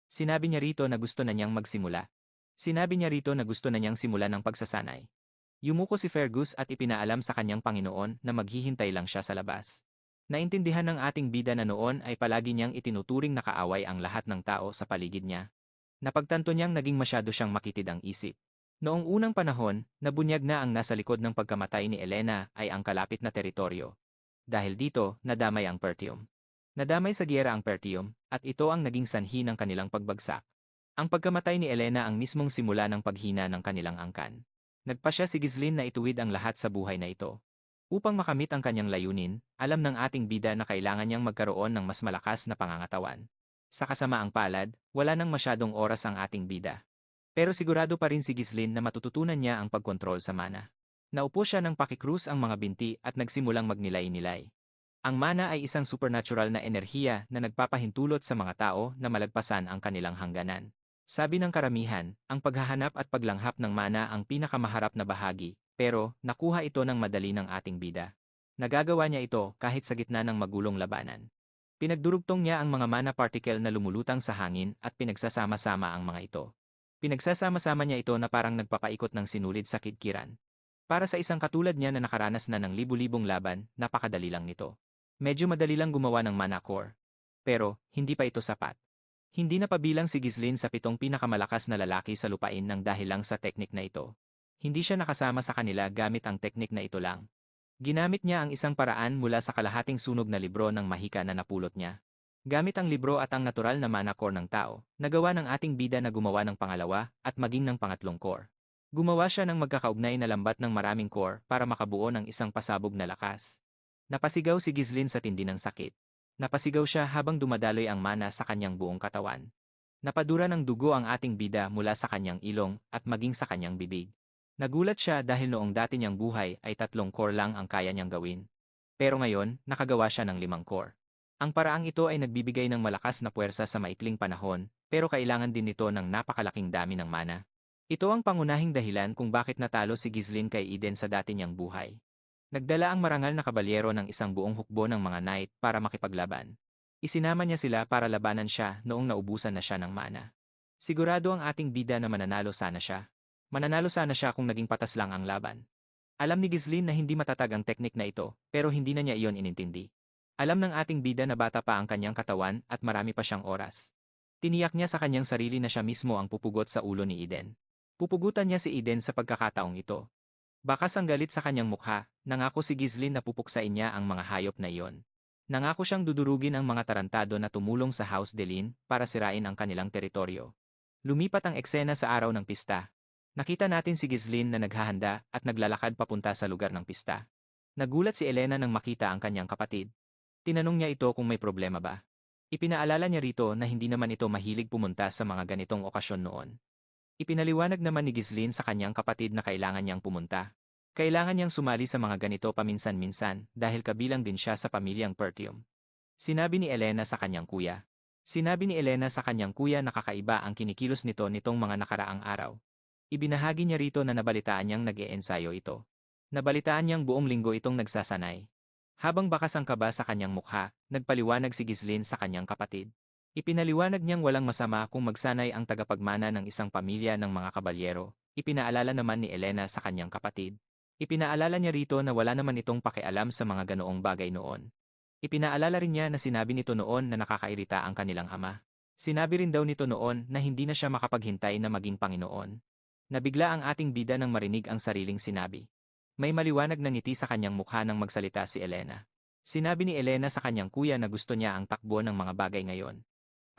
Sinabi niya rito na gusto na niyang magsimula. Sinabi niya rito na gusto na niyang simulan ng pagsasanay. Yumuko si Fergus at ipinaalam sa kanyang Panginoon na maghihintay lang siya sa labas. Naintindihan ng ating bida na noon ay palagi niyang itinuturing na kaaway ang lahat ng tao sa paligid niya. Napagtanto niyang naging masyado siyang makitid ang isip. Noong unang panahon, nabunyag na ang nasa likod ng pagkamatay ni Elena ay ang kalapit na teritoryo. Dahil dito, nadamay ang Pertium. Nadamay sa giyera ang Pertium, at ito ang naging sanhi ng kanilang pagbagsak. Ang pagkamatay ni Elena ang mismong simula ng paghina ng kanilang angkan. Nagpasya si Ghislaine na ituwid ang lahat sa buhay na ito. Upang makamit ang kanyang layunin, alam ng ating bida na kailangan niyang magkaroon ng mas malakas na pangangatawan. Sa kasamaang palad, wala nang masyadong oras ang ating bida. Pero sigurado pa rin si Ghislaine na matututunan niya ang pagkontrol sa mana. Naupo siya ng pakikrus ang mga binti at nagsimulang magnilay-nilay. Ang mana ay isang supernatural na enerhiya na nagpapahintulot sa mga tao na malagpasan ang kanilang hangganan. Sabi ng karamihan, ang paghahanap at paglanghap ng mana ang pinakamaharap na bahagi, pero nakuha ito ng madali ng ating bida. Nagagawa niya ito kahit sa gitna ng magulong labanan. Pinagdurugtong niya ang mga mana particle na lumulutang sa hangin at pinagsasama-sama ang mga ito. Pinagsasama-sama niya ito na parang nagpapaikot ng sinulid sa kidkiran. Para sa isang katulad niya na nakaranas na ng libu-libong laban, napakadali lang nito. Medyo madali lang gumawa ng mana core. Pero, hindi pa ito sapat. Hindi napabilang si Ghislaine sa 7 pinakamalakas na lalaki sa lupain nang dahil lang sa teknik na ito. Hindi siya nakasama sa kanila gamit ang teknik na ito lang. Ginamit niya ang isang paraan mula sa kalahating sunog na libro ng mahika na napulot niya. Gamit ang libro at ang natural na mana core ng tao, nagawa ng ating bida na gumawa ng pangalawa at maging ng pangatlong core. Gumawa siya ng magkakaugnay na lambat ng maraming core para makabuo ng isang pasabog na lakas. Napasigaw si Ghislaine sa tindi ng sakit. Napasigaw siya habang dumadaloy ang mana sa kanyang buong katawan. Napadura ng dugo ang ating bida mula sa kanyang ilong at maging sa kanyang bibig. Nagulat siya dahil noong dati niyang buhay ay 3 core lang ang kaya niyang gawin. Pero ngayon, nakagawa siya ng 5 core. Ang paraang ito ay nagbibigay ng malakas na puwersa sa maikling panahon, pero kailangan din nito ng napakalaking dami ng mana. Ito ang pangunahing dahilan kung bakit natalo si Ghislaine kay Eden sa dati niyang buhay. Nagdala ang marangal na kabalyero ng isang buong hukbo ng mga knight para makipaglaban. Isinama niya sila para labanan siya noong naubusan na siya ng mana. Sigurado ang ating bida na mananalo sana siya. Mananalo sana siya kung naging patas lang ang laban. Alam ni Ghislaine na hindi matatag ang teknik na ito, pero hindi na niya iyon inintindi. Alam ng ating bida na bata pa ang kanyang katawan at marami pa siyang oras. Tiniyak niya sa kanyang sarili na siya mismo ang pupugot sa ulo ni Eden. Pupugutan niya si Eden sa pagkakataong ito. Bakas ang galit sa kanyang mukha, nangako si Ghislaine na pupuksain niya ang mga hayop na iyon. Nangako siyang dudurugin ang mga tarantado na tumulong sa House Delin para sirain ang kanilang teritoryo. Lumipat ang eksena sa araw ng pista. Nakita natin si Ghislaine na naghahanda at naglalakad papunta sa lugar ng pista. Nagulat si Elena nang makita ang kanyang kapatid. Tinanong niya ito kung may problema ba. Ipinaalala niya rito na hindi naman ito mahilig pumunta sa mga ganitong okasyon noon. Ipinaliwanag naman ni Ghislaine sa kanyang kapatid na kailangan niyang pumunta. Kailangan niyang sumali sa mga ganito paminsan-minsan dahil kabilang din siya sa pamilyang Pertium. Sinabi ni Elena sa kanyang kuya. Sinabi ni Elena sa kanyang kuya na kakaiba ang kinikilos nito nitong mga nakaraang araw. Ibinahagi niya rito na nabalitaan niyang nag-e-ensayo ito. Nabalitaan niyang buong linggo itong nagsasanay. Habang bakas ang kaba sa kanyang mukha, nagpaliwanag si Ghislaine sa kanyang kapatid. Ipinaliwanag niyang walang masama kung magsanay ang tagapagmana ng isang pamilya ng mga kabalyero. Ipinaalala naman ni Elena sa kanyang kapatid. Ipinaalala niya rito na wala naman itong pakialam sa mga ganoong bagay noon. Ipinaalala rin niya na sinabi nito noon na nakakairita ang kanilang ama. Sinabi rin daw nito noon na hindi na siya makapaghintay na maging Panginoon. Nabigla ang ating bida nang marinig ang sariling sinabi. May maliwanag na ngiti sa kanyang mukha nang magsalita si Elena. Sinabi ni Elena sa kanyang kuya na gusto niya ang takbo ng mga bagay ngayon.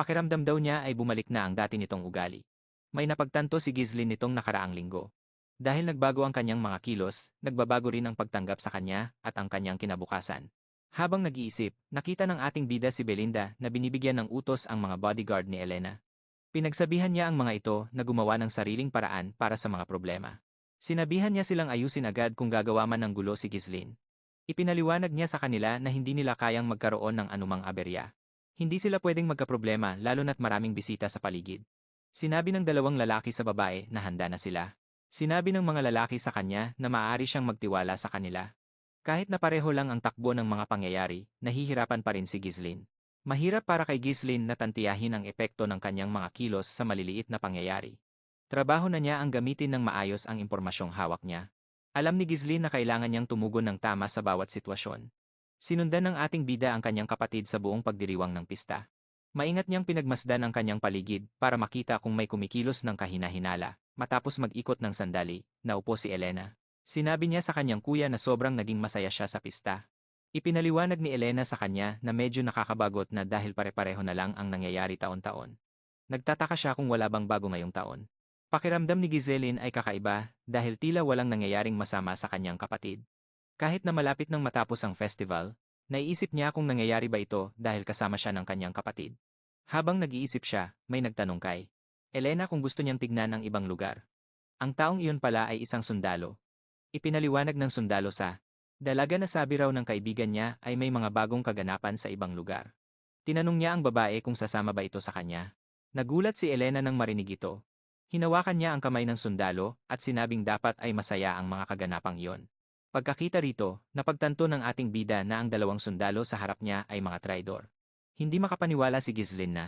Pakiramdam daw niya ay bumalik na ang dati nitong ugali. May napagtanto si Ghislaine nitong nakaraang linggo. Dahil nagbago ang kanyang mga kilos, nagbabago rin ang pagtanggap sa kanya at ang kanyang kinabukasan. Habang nag-iisip, nakita ng ating bida si Belinda na binibigyan ng utos ang mga bodyguard ni Elena. Pinagsabihan niya ang mga ito na gumawa ng sariling paraan para sa mga problema. Sinabihan niya silang ayusin agad kung gagawa man ng gulo si Ghislaine. Ipinaliwanag niya sa kanila na hindi nila kayang magkaroon ng anumang aberya. Hindi sila pwedeng magkaproblema lalo na't maraming bisita sa paligid. Sinabi ng dalawang lalaki sa babae na handa na sila. Sinabi ng mga lalaki sa kanya na maaari siyang magtiwala sa kanila. Kahit na pareho lang ang takbo ng mga pangyayari, nahihirapan pa rin si Ghislaine. Mahirap para kay Ghislaine na tantiyahin ang epekto ng kanyang mga kilos sa maliliit na pangyayari. Trabaho na niya ang gamitin ng maayos ang impormasyong hawak niya. Alam ni Ghislaine na kailangan niyang tumugon ng tama sa bawat sitwasyon. Sinundan ng ating bida ang kanyang kapatid sa buong pagdiriwang ng pista. Maingat niyang pinagmasdan ang kanyang paligid para makita kung may kumikilos ng kahina-hinala. Matapos mag-ikot ng sandali, naupo si Elena. Sinabi niya sa kanyang kuya na sobrang naging masaya siya sa pista. Ipinaliwanag ni Elena sa kanya na medyo nakakabagot na dahil pare-pareho na lang ang nangyayari taon-taon. Nagtataka siya kung wala bang bago ngayong taon. Pakiramdam ni Ghislaine ay kakaiba dahil tila walang nangyayaring masama sa kanyang kapatid. Kahit na malapit nang matapos ang festival, naiisip niya kung nangyayari ba ito dahil kasama siya ng kanyang kapatid. Habang nag-iisip siya, may nagtanong kay Elena kung gusto niyang tignan ang ibang lugar. Ang taong iyon pala ay isang sundalo. Ipinaliwanag ng sundalo sa dalaga na sabi raw ng kaibigan niya ay may mga bagong kaganapan sa ibang lugar. Tinanong niya ang babae kung sasama ba ito sa kanya. Nagulat si Elena nang marinig ito. Hinawakan niya ang kamay ng sundalo at sinabing dapat ay masaya ang mga kaganapang iyon. Pagkakita rito, napagtanto ng ating bida na ang dalawang sundalo sa harap niya ay mga traidor. Hindi makapaniwala si Ghislaine na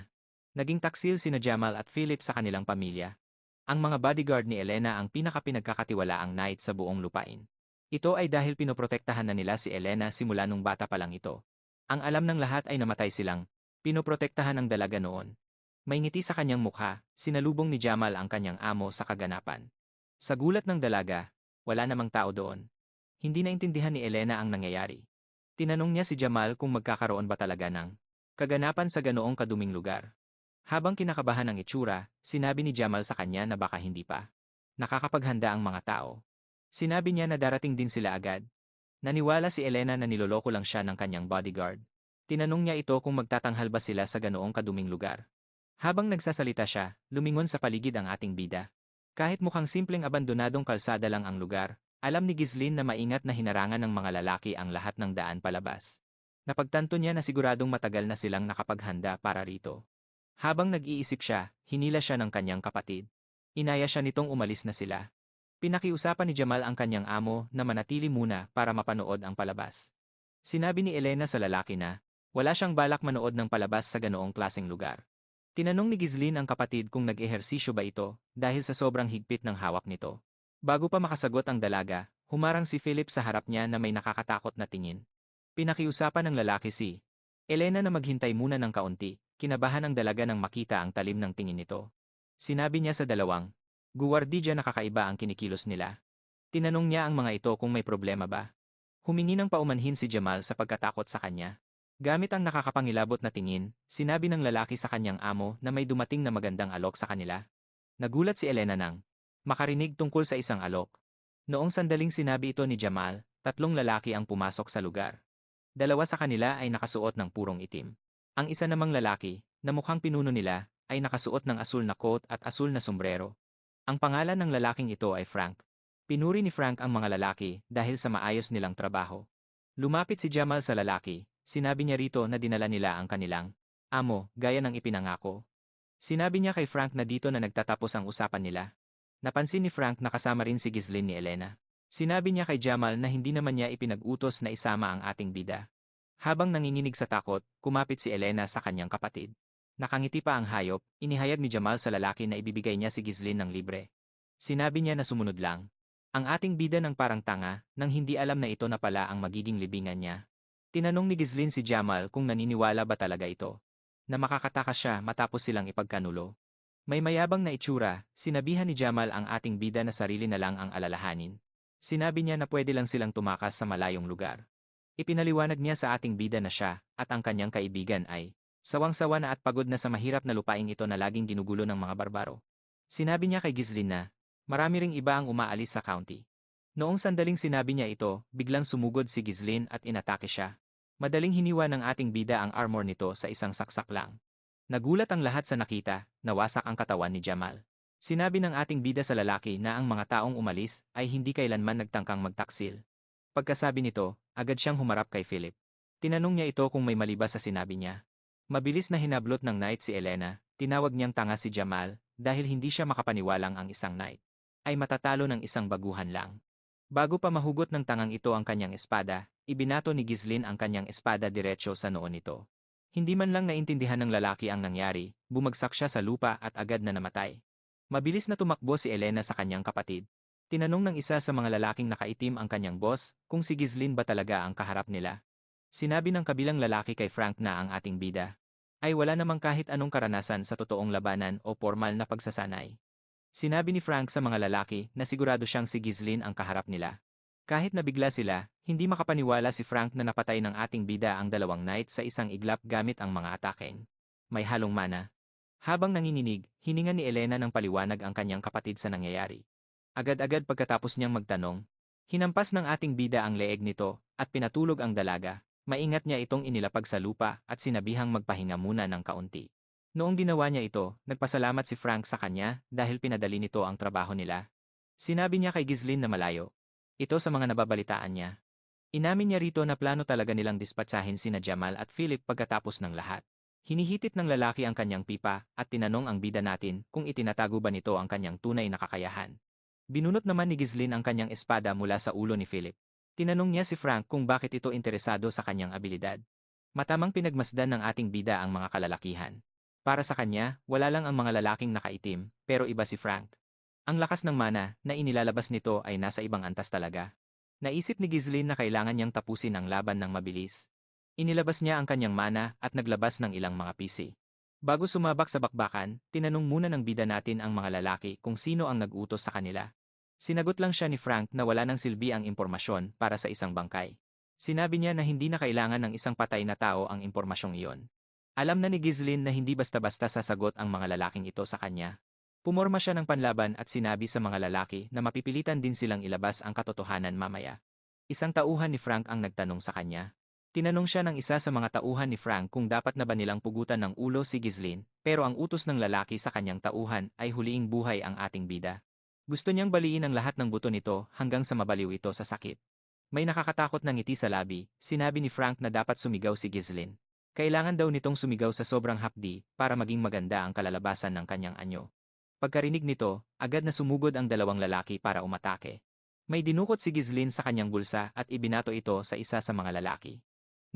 naging taksil sina Jamal at Philip sa kanilang pamilya. Ang mga bodyguard ni Elena ang pinakapinagkakatiwalaang knight sa buong lupain. Ito ay dahil pinoprotektahan na nila si Elena simula nung bata pa lang ito. Ang alam ng lahat ay namatay silang pinoprotektahan ng dalaga noon. May ngiti sa kanyang mukha, sinalubong ni Jamal ang kanyang amo sa kaganapan. Sa gulat ng dalaga, wala namang tao doon. Hindi naintindihan ni Elena ang nangyayari. Tinanong niya si Jamal kung magkakaroon ba talaga ng kaganapan sa ganoong kaduming lugar. Habang kinakabahan ang itsura, sinabi ni Jamal sa kanya na baka hindi pa nakakapaghanda ang mga tao. Sinabi niya na darating din sila agad. Naniwala si Elena na niloloko lang siya ng kanyang bodyguard. Tinanong niya ito kung magtatanghal ba sila sa ganoong kaduming lugar. Habang nagsasalita siya, lumingon sa paligid ang ating bida. Kahit mukhang simpleng abandonadong kalsada lang ang lugar, alam ni Ghislaine na maingat na hinarangan ng mga lalaki ang lahat ng daan palabas. Napagtanto niya na siguradong matagal na silang nakapaghanda para rito. Habang nag-iisip siya, hinila siya ng kanyang kapatid. Inaya siya nitong umalis na sila. Pinakiusapan ni Jamal ang kanyang amo na manatili muna para mapanood ang palabas. Sinabi ni Elena sa lalaki na wala siyang balak manood ng palabas sa ganoong klaseng lugar. Tinanong ni Ghislaine ang kapatid kung nag-ehersisyo ba ito dahil sa sobrang higpit ng hawak nito. Bago pa makasagot ang dalaga, humarang si Philip sa harap niya na may nakakatakot na tingin. Pinakiusapan ng lalaki si Elena na maghintay muna ng kaunti, kinabahan ang dalaga nang makita ang talim ng tingin nito. Sinabi niya sa dalawang guwardidya na kakaiba ang kinikilos nila. Tinanong niya ang mga ito kung may problema ba. Humingi ng paumanhin si Jamal sa pagkatakot sa kanya. Gamit ang nakakapangilabot na tingin, sinabi ng lalaki sa kanyang amo na may dumating na magandang alok sa kanila. Nagulat si Elena nang makarinig tungkol sa isang alok. Noong sandaling sinabi ito ni Jamal, 3 lalaki ang pumasok sa lugar. 2 sa kanila ay nakasuot ng purong itim. Ang isa namang lalaki, na mukhang pinuno nila, ay nakasuot ng asul na coat at asul na sombrero. Ang pangalan ng lalaking ito ay Frank. Pinuri ni Frank ang mga lalaki dahil sa maayos nilang trabaho. Lumapit si Jamal sa lalaki. Sinabi niya rito na dinala nila ang kanilang Amo, gaya ng ipinangako. Sinabi niya kay Frank na dito na nagtatapos ang usapan nila. Napansin ni Frank na kasama rin si Ghislaine ni Elena. Sinabi niya kay Jamal na hindi naman niya ipinag-utos na isama ang ating bida. Habang nanginginig sa takot, kumapit si Elena sa kanyang kapatid. Nakangiti pa ang hayop, inihayag ni Jamal sa lalaki na ibibigay niya si Ghislaine ng libre. Sinabi niya na sumunod lang. Ang ating bida ng parang tanga, nang hindi alam na ito na pala ang magiging libingan niya. Tinanong ni Ghislaine si Jamal kung naniniwala ba talaga ito. Na makakatakas siya matapos silang ipagkanulo. May mayabang na itsura, sinabihan ni Jamal ang ating bida na sarili na lang ang alalahanin. Sinabi niya na pwede lang silang tumakas sa malayong lugar. Ipinaliwanag niya sa ating bida na siya, at ang kanyang kaibigan ay, sawang-sawa na at pagod na sa mahirap na lupaing ito na laging ginugulo ng mga barbaro. Sinabi niya kay Ghislaine na, marami ring iba ang umaalis sa county. Noong sandaling sinabi niya ito, biglang sumugod si Ghislaine at inatake siya. Madaling hiniwa ng ating bida ang armor nito sa isang saksak lang. Nagulat ang lahat sa nakita, nawasak ang katawan ni Jamal. Sinabi ng ating bida sa lalaki na ang mga taong umalis ay hindi kailanman nagtangkang magtaksil. Pagkasabi nito, agad siyang humarap kay Philip. Tinanong niya ito kung may mali ba sa sinabi niya. Mabilis na hinablot ng knight si Elena, tinawag niyang tanga si Jamal dahil hindi siya makapaniwalang ang isang knight ay matatalo ng isang baguhan lang. Bago pa mahugot ng tangang ito ang kanyang espada, ibinato ni Ghislaine ang kanyang espada diretso sa noo nito. Hindi man lang naintindihan ng lalaki ang nangyari, bumagsak siya sa lupa at agad na namatay. Mabilis na tumakbo si Elena sa kanyang kapatid. Tinanong ng isa sa mga lalaking nakaitim ang kanyang boss kung si Ghislaine ba talaga ang kaharap nila. Sinabi ng kabilang lalaki kay Frank na ang ating bida ay wala namang kahit anong karanasan sa totoong labanan o formal na pagsasanay. Sinabi ni Frank sa mga lalaki na sigurado siyang si Ghislaine ang kaharap nila. Kahit nabigla sila, hindi makapaniwala si Frank na napatay ng ating bida ang dalawang knight sa isang iglap gamit ang mga atake. May halong mana. Habang nanginginig, hininga ni Elena ng paliwanag ang kanyang kapatid sa nangyayari. Agad-agad pagkatapos niyang magtanong, hinampas ng ating bida ang leeg nito at pinatulog ang dalaga. Maingat niya itong inilapag sa lupa at sinabihang magpahinga muna ng kaunti. Noong ginawa niya ito, nagpasalamat si Frank sa kanya dahil pinadali nito ang trabaho nila. Sinabi niya kay Ghislaine na malayo. Ito sa mga nababalitaan niya. Inamin niya rito na plano talaga nilang dispatsahin sina Jamal at Philip pagkatapos ng lahat. Hinihitit ng lalaki ang kanyang pipa at tinanong ang bida natin kung itinatago ba nito ang kanyang tunay na kakayahan. Binunot naman ni Ghislaine ang kanyang espada mula sa ulo ni Philip. Tinanong niya si Frank kung bakit ito interesado sa kanyang abilidad. Matamang pinagmasdan ng ating bida ang mga kalalakihan. Para sa kanya, wala lang ang mga lalaking nakaitim, pero iba si Frank. Ang lakas ng mana na inilalabas nito ay nasa ibang antas talaga. Naisip ni Ghislaine na kailangan niyang tapusin ang laban ng mabilis. Inilabas niya ang kanyang mana at naglabas ng ilang mga PC. Bago sumabak sa bakbakan, tinanong muna ng bida natin ang mga lalaki kung sino ang nag-utos sa kanila. Sinagot lang siya ni Frank na wala nang silbi ang impormasyon para sa isang bangkay. Sinabi niya na hindi na kailangan ng isang patay na tao ang impormasyong iyon. Alam na ni Ghislaine na hindi basta-basta sasagot ang mga lalaking ito sa kanya. Pumorma siya ng panlaban at sinabi sa mga lalaki na mapipilitan din silang ilabas ang katotohanan mamaya. Isang tauhan ni Frank ang nagtanong sa kanya. Tinanong siya ng isa sa mga tauhan ni Frank kung dapat na ba nilang pugutan ng ulo si Ghislaine, pero ang utos ng lalaki sa kanyang tauhan ay huliing buhay ang ating bida. Gusto niyang baliin ang lahat ng buto nito hanggang sa mabaliw ito sa sakit. May nakakatakot na ngiti sa labi, sinabi ni Frank na dapat sumigaw si Ghislaine. Kailangan daw nitong sumigaw sa sobrang hapdi para maging maganda ang kalalabasan ng kanyang anyo. Pagkarinig nito, agad na sumugod ang dalawang lalaki para umatake. May dinukot si Ghislaine sa kanyang bulsa at ibinato ito sa isa sa mga lalaki.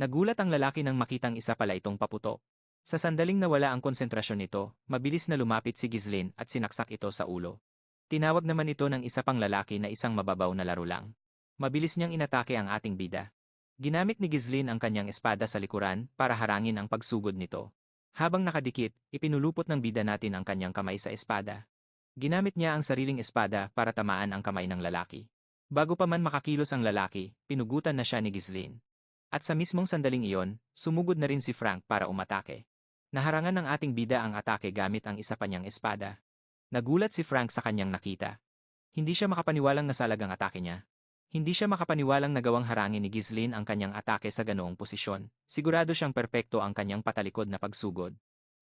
Nagulat ang lalaki nang makitang isa pala itong paputok. Sa sandaling nawala ang konsentrasyon nito, mabilis na lumapit si Ghislaine at sinaksak ito sa ulo. Tinawag naman ito ng isa pang lalaki na isang mababaw na laro lang. Mabilis niyang inatake ang ating bida. Ginamit ni Ghislaine ang kanyang espada sa likuran para harangin ang pagsugod nito. Habang nakadikit, ipinulupot ng bida natin ang kanyang kamay sa espada. Ginamit niya ang sariling espada para tamaan ang kamay ng lalaki. Bago pa man makakilos ang lalaki, pinugutan na siya ni Ghislaine. At sa mismong sandaling iyon, sumugod na rin si Frank para umatake. Naharangan ng ating bida ang atake gamit ang isa pa niyang espada. Nagulat si Frank sa kanyang nakita. Hindi siya makapaniwalang nasalagang atake niya. Hindi siya makapaniwalang nagawang harangin ni Ghislaine ang kanyang atake sa ganoong posisyon. Sigurado siyang perpekto ang kanyang patalikod na pagsugod.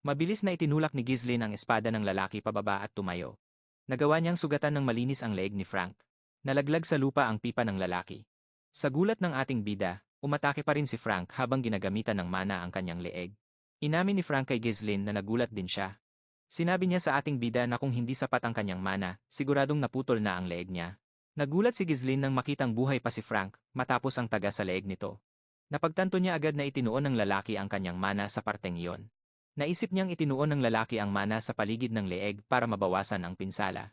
Mabilis na itinulak ni Ghislaine ang espada ng lalaki pababa at tumayo. Nagawa niyang sugatan ng malinis ang leeg ni Frank. Nalaglag sa lupa ang pipa ng lalaki. Sa gulat ng ating bida, umatake pa rin si Frank habang ginagamitan ng mana ang kanyang leeg. Inamin ni Frank kay Ghislaine na nagulat din siya. Sinabi niya sa ating bida na kung hindi sapat ang kanyang mana, siguradong naputol na ang leeg niya. Nagulat si Ghislaine nang makitang buhay pa si Frank, matapos ang taga sa leeg nito. Napagtanto niya agad na itinuon ng lalaki ang kanyang mana sa parteng iyon. Naisip niyang itinuon ng lalaki ang mana sa paligid ng leeg para mabawasan ang pinsala.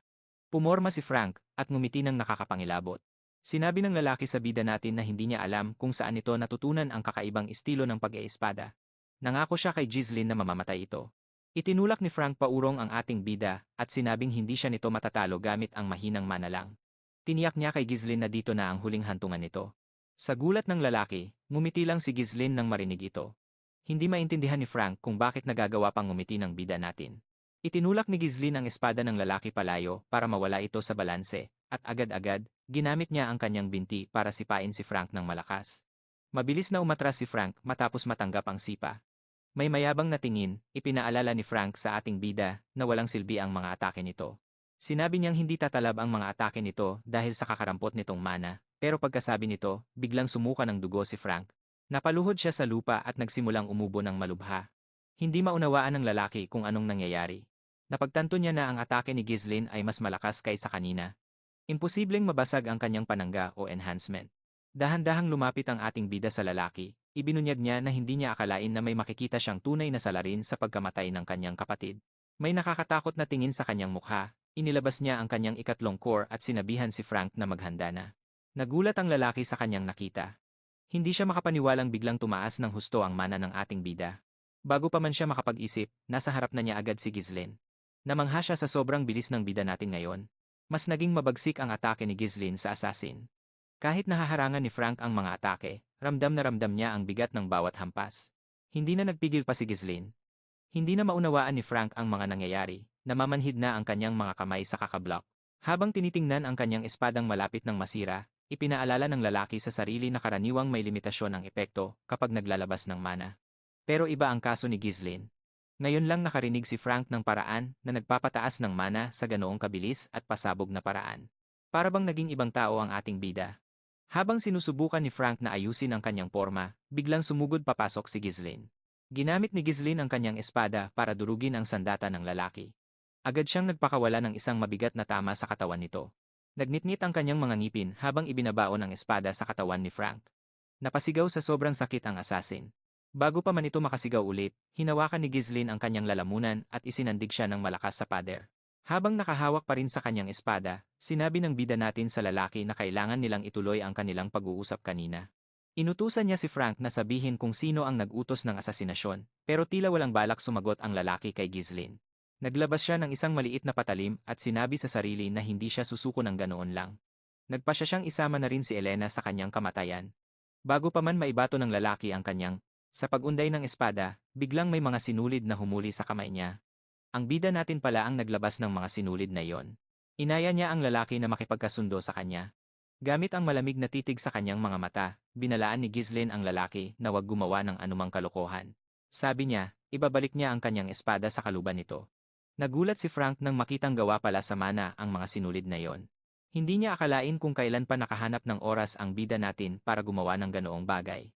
Pumorma si Frank, at ngumiti ng nakakapangilabot. Sinabi ng lalaki sa bida natin na hindi niya alam kung saan ito natutunan ang kakaibang estilo ng pag-eespada. Nangako siya kay Ghislaine na mamamatay ito. Itinulak ni Frank paurong ang ating bida, at sinabing hindi siya nito matatalo gamit ang mahinang mana lang. Tiniyak niya kay Ghislaine na dito na ang huling hantungan nito. Sa gulat ng lalaki, ngumiti lang si Ghislaine nang marinig ito. Hindi maintindihan ni Frank kung bakit nagagawa pang ngumiti ng bida natin. Itinulak ni Ghislaine ang espada ng lalaki palayo para mawala ito sa balanse, at agad-agad, ginamit niya ang kanyang binti para sipain si Frank ng malakas. Mabilis na umatras si Frank matapos matanggap ang sipa. May mayabang na tingin, ipinaalala ni Frank sa ating bida na walang silbi ang mga atake nito. Sinabi niyang hindi tatalab ang mga atake nito dahil sa kakarampot nitong mana, pero pagkasabi nito, biglang sumuka ng dugo si Frank. Napaluhod siya sa lupa at nagsimulang umubo ng malubha. Hindi maunawaan ng lalaki kung anong nangyayari. Napagtanto niya na ang atake ni Ghislaine ay mas malakas kaysa kanina. Imposibleng mabasag ang kanyang panangga o enhancement. Dahan-dahang lumapit ang ating bida sa lalaki, ibinunyag niya na hindi niya akalain na may makikita siyang tunay na salarin sa pagkamatay ng kanyang kapatid. May nakakatakot na tingin sa kanyang mukha, inilabas niya ang kanyang ikatlong core at sinabihan si Frank na maghanda na. Nagulat ang lalaki sa kanyang nakita. Hindi siya makapaniwalang biglang tumaas ng husto ang mana ng ating bida. Bago pa man siya makapag-isip, nasa harap na niya agad si Ghislaine. Namangha siya sa sobrang bilis ng bida natin ngayon. Mas naging mabagsik ang atake ni Ghislaine sa assassin. Kahit nahaharangan ni Frank ang mga atake, ramdam na ramdam niya ang bigat ng bawat hampas. Hindi na nagpigil pa si Ghislaine. Hindi na maunawaan ni Frank ang mga nangyayari, namamanhid na ang kanyang mga kamay sa kakablock. Habang tinitingnan ang kanyang espadang malapit ng masira, ipinaalala ng lalaki sa sarili na karaniwang may limitasyon ang epekto kapag naglalabas ng mana. Pero iba ang kaso ni Ghislaine. Ngayon lang nakarinig si Frank ng paraan na nagpapataas ng mana sa ganoong kabilis at pasabog na paraan. Para bang naging ibang tao ang ating bida. Habang sinusubukan ni Frank na ayusin ang kanyang porma, biglang sumugod papasok si Ghislaine. Ginamit ni Ghislaine ang kanyang espada para durugin ang sandata ng lalaki. Agad siyang nagpakawala ng isang mabigat na tama sa katawan nito. Nagnitnit ang kanyang mga ngipin habang ibinabaon ang espada sa katawan ni Frank. Napasigaw sa sobrang sakit ang assassin. Bago pa man ito makasigaw ulit, hinawakan ni Ghislaine ang kanyang lalamunan at isinandig siya ng malakas sa pader. Habang nakahawak pa rin sa kanyang espada, sinabi ng bida natin sa lalaki na kailangan nilang ituloy ang kanilang pag-uusap kanina. Inutusan niya si Frank na sabihin kung sino ang nag-utos ng asasinasyon, pero tila walang balak sumagot ang lalaki kay Ghislaine. Naglabas siya ng isang maliit na patalim at sinabi sa sarili na hindi siya susuko ng ganoon lang. Nagpasya siyang isama na rin si Elena sa kanyang kamatayan. Bago pa man maibato ng lalaki ang kanyang, sa pag-unday ng espada, biglang may mga sinulid na humuli sa kamay niya. Ang bida natin pala ang naglabas ng mga sinulid na iyon. Inaya niya ang lalaki na makipagkasundo sa kanya. Gamit ang malamig na titig sa kanyang mga mata, binalaan ni Ghislaine ang lalaki na huwag gumawa ng anumang kalokohan. Sabi niya, ibabalik niya ang kanyang espada sa kaluban nito. Nagulat si Frank nang makitang gawa pala sa mana ang mga sinulid na iyon. Hindi niya akalain kung kailan pa nakahanap ng oras ang bida natin para gumawa ng ganoong bagay.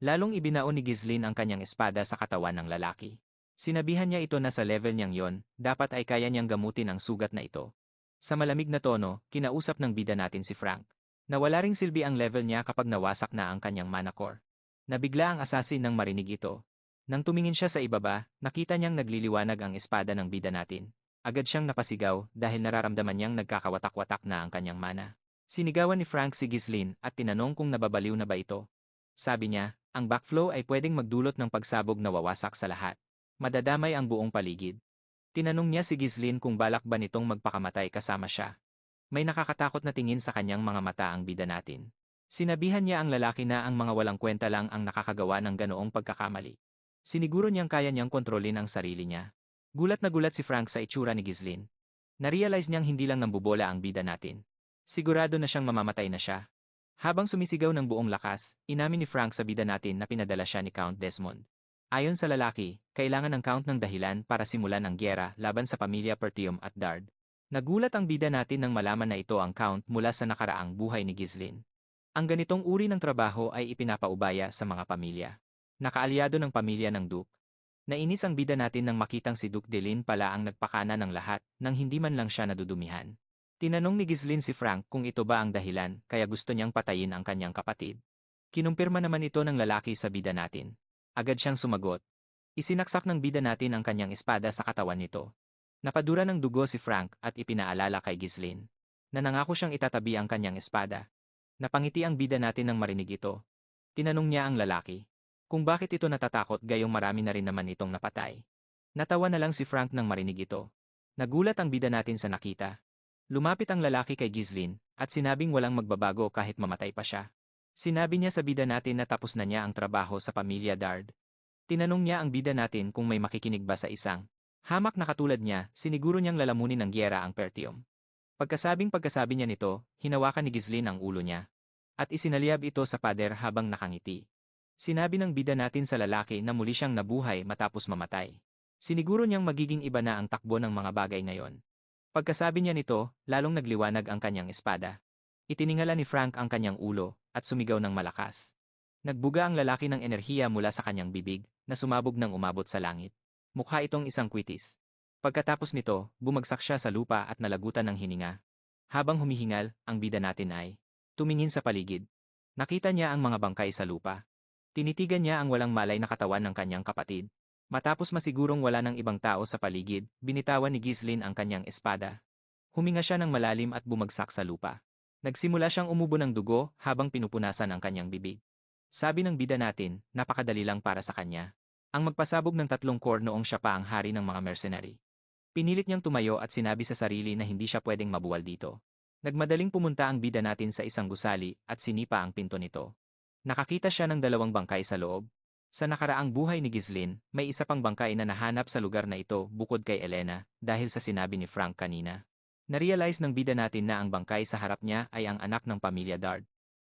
Lalong ibinaon ni Ghislaine ang kanyang espada sa katawan ng lalaki. Sinabihan niya ito na sa level niyang yon, dapat ay kaya niyang gamutin ang sugat na ito. Sa malamig na tono, kinausap ng bida natin si Frank. Nawala ring silbi ang level niya kapag nawasak na ang kanyang mana core. Nabigla ang assassin nang marinig ito. Nang tumingin siya sa ibaba, nakita niyang nagliliwanag ang espada ng bida natin. Agad siyang napasigaw dahil nararamdaman niyang nagkakawatak-watak na ang kanyang mana. Sinigawan ni Frank si Ghislaine at tinanong kung nababaliw na ba ito. Sabi niya, ang backflow ay pwedeng magdulot ng pagsabog na wawasak sa lahat. Madadamay ang buong paligid. Tinanong niya si Ghislaine kung balak ba nitong magpakamatay kasama siya. May nakakatakot na tingin sa kanyang mga mata ang bida natin. Sinabihan niya ang lalaki na ang mga walang kwenta lang ang nakakagawa ng ganoong pagkakamali. Siniguro niyang kaya niyang kontrolin ang sarili niya. Gulat na gulat si Frank sa itsura ni Ghislaine. Narealize niyang hindi lang nambubola ang bida natin. Sigurado na siyang mamamatay na siya. Habang sumisigaw ng buong lakas, inamin ni Frank sa bida natin na pinadala siya ni Count Desmond. Ayon sa lalaki, kailangan ng Count ng dahilan para simulan ang gyera laban sa pamilya Pertium at Dard. Nagulat ang bida natin nang malaman na ito ang Count mula sa nakaraang buhay ni Ghislaine. Ang ganitong uri ng trabaho ay ipinapaubaya sa mga pamilya. Nakaalyado ng pamilya ng Duke. Nainis ang bida natin nang makitang si Duke Delin pala ang nagpakana ng lahat nang hindi man lang siya nadudumihan. Tinanong ni Ghislaine si Frank kung ito ba ang dahilan kaya gusto niyang patayin ang kanyang kapatid. Kinumpirma naman ito ng lalaki sa bida natin. Agad siyang sumagot. Isinaksak ng bida natin ang kanyang espada sa katawan nito. Napadura ng dugo si Frank at ipinaalala kay Ghislaine na nangako siyang itatabi ang kanyang espada. Napangiti ang bida natin nang marinig ito. Tinanong niya ang lalaki kung bakit ito natatakot gayong marami na rin naman itong napatay. Natawa na lang si Frank nang marinig ito. Nagulat ang bida natin sa nakita. Lumapit ang lalaki kay Ghislaine at sinabing walang magbabago kahit mamatay pa siya. Sinabi niya sa bida natin na tapos na niya ang trabaho sa pamilya Dard. Tinanong niya ang bida natin kung may makikinig ba sa isang hamak na katulad niya, siniguro niyang lalamunin ng giyera ang Pertium. Pagkasabi niya nito, hinawakan ni Ghislaine ang ulo niya. At isinaliyab ito sa pader habang nakangiti. Sinabi ng bida natin sa lalaki na muli siyang nabuhay matapos mamatay. Siniguro niyang magiging iba na ang takbo ng mga bagay ngayon. Pagkasabi niya nito, lalong nagliwanag ang kanyang espada. Itiningala ni Frank ang kanyang ulo at sumigaw ng malakas. Nagbuga ang lalaki ng enerhiya mula sa kanyang bibig na sumabog ng umabot sa langit. Mukha itong isang kwitis. Pagkatapos nito, bumagsak siya sa lupa at nalagutan ng hininga. Habang humihingal, ang bida natin ay tumingin sa paligid. Nakita niya ang mga bangkay sa lupa. Tinitigan niya ang walang malay na katawan ng kanyang kapatid. Matapos masigurong wala ng ibang tao sa paligid, binitawan ni Ghislaine ang kanyang espada. Huminga siya ng malalim at bumagsak sa lupa. Nagsimula siyang umubo ng dugo habang pinupunasan ang kanyang bibig. Sabi ng bida natin, napakadali lang para sa kanya. Ang magpasabog ng 3 core noong siya pa ang hari ng mga mercenary. Pinilit niyang tumayo at sinabi sa sarili na hindi siya pwedeng mabuwal dito. Nagmadaling pumunta ang bida natin sa isang gusali at sinipa ang pinto nito. Nakakita siya ng 2 bangkay sa loob. Sa nakaraang buhay ni Ghislaine, may isa pang bangkay na nahanap sa lugar na ito bukod kay Elena dahil sa sinabi ni Frank kanina. Narealize ng bida natin na ang bangkay sa harap niya ay ang anak ng pamilya Dard.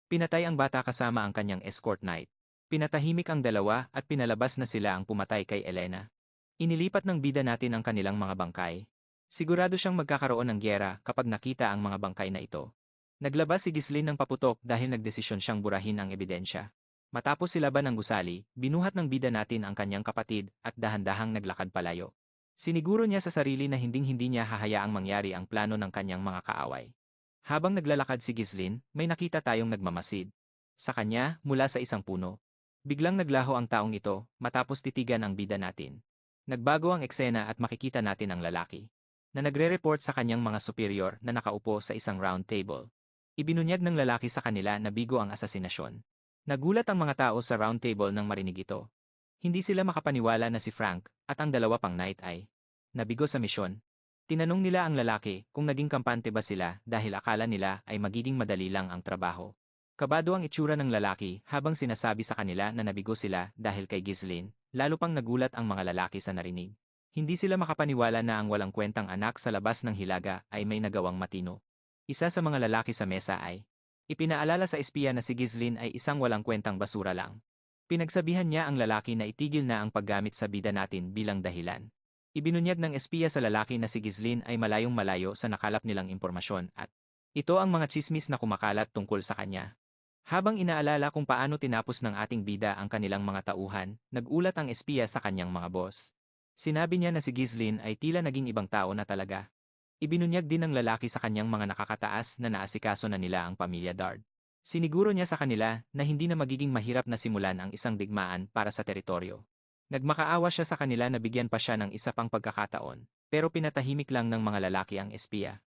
Pinatay ang bata kasama ang kanyang escort knight. Pinatahimik ang dalawa at pinalabas na sila ang pumatay kay Elena. Inilipat ng bida natin ang kanilang mga bangkay. Sigurado siyang magkakaroon ng gyera kapag nakita ang mga bangkay na ito. Naglabas si Ghislaine ng paputok dahil nagdesisyon siyang burahin ang ebidensya. Matapos silaban ng gusali, binuhat ng bida natin ang kanyang kapatid at dahan-dahang naglakad palayo. Siniguro niya sa sarili na hinding-hindi niya hahayaang mangyari ang plano ng kanyang mga kaaway. Habang naglalakad si Ghislaine, may nakita tayong nagmamasid. Sa kanya, mula sa isang puno. Biglang naglaho ang taong ito, matapos titigan ang bida natin. Nagbago ang eksena at makikita natin ang lalaki na nagre-report sa kanyang mga superior na nakaupo sa isang round table. Ibinunyag ng lalaki sa kanila na bigo ang asasinasyon. Nagulat ang mga tao sa round table nang marinig ito. Hindi sila makapaniwala na si Frank at ang 2 pang knight ay nabigo sa misyon. Tinanong nila ang lalaki kung naging kampante ba sila dahil akala nila ay magiging madali lang ang trabaho. Kabado ang itsura ng lalaki habang sinasabi sa kanila na nabigo sila dahil kay Ghislaine, lalo pang nagulat ang mga lalaki sa narinig. Hindi sila makapaniwala na ang walang kwentang anak sa labas ng hilaga ay may nagawang matino. Isa sa mga lalaki sa mesa ay ipinaalala sa espiya na si Ghislaine ay isang walang kwentang basura lang. Pinagsabihan niya ang lalaki na itigil na ang paggamit sa bida natin bilang dahilan. Ibinunyag ng espiya sa lalaki na si Ghislaine ay malayong malayo sa nakalap nilang impormasyon at ito ang mga tsismis na kumakalat tungkol sa kanya. Habang inaalala kung paano tinapos ng ating bida ang kanilang mga tauhan, nagulat ang espiya sa kanyang mga boss. Sinabi niya na si Ghislaine ay tila naging ibang tao na talaga. Ibinunyag din ng lalaki sa kanyang mga nakakataas na naasikaso na nila ang pamilya Dard. Siniguro niya sa kanila na hindi na magiging mahirap na simulan ang isang digmaan para sa teritoryo. Nagmakaawa siya sa kanila na bigyan pa siya ng isa pang pagkakataon, pero pinatahimik lang ng mga lalaki ang espiya.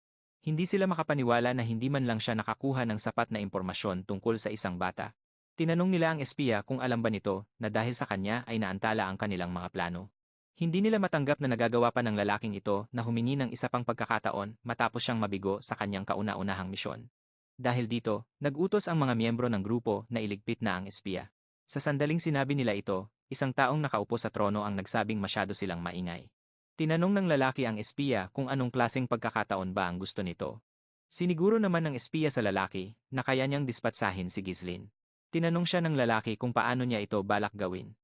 Hindi sila makapaniwala na hindi man lang siya nakakuha ng sapat na impormasyon tungkol sa isang bata. Tinanong nila ang espiya kung alam ba nito na dahil sa kanya ay naantala ang kanilang mga plano. Hindi nila matanggap na nagagawa pa ng lalaking ito na humingi ng isa pang pagkakataon matapos siyang mabigo sa kanyang kauna-unahang misyon. Dahil dito, nag-utos ang mga miyembro ng grupo na iligpit na ang espiya. Sa sandaling sinabi nila ito, isang taong nakaupo sa trono ang nagsabing masyado silang maingay. Tinanong ng lalaki ang espiya kung anong klaseng pagkakataon ba ang gusto nito. Siniguro naman ng espiya sa lalaki na kaya niyang dispatsahin si Ghislaine. Tinanong siya ng lalaki kung paano niya ito balak gawin.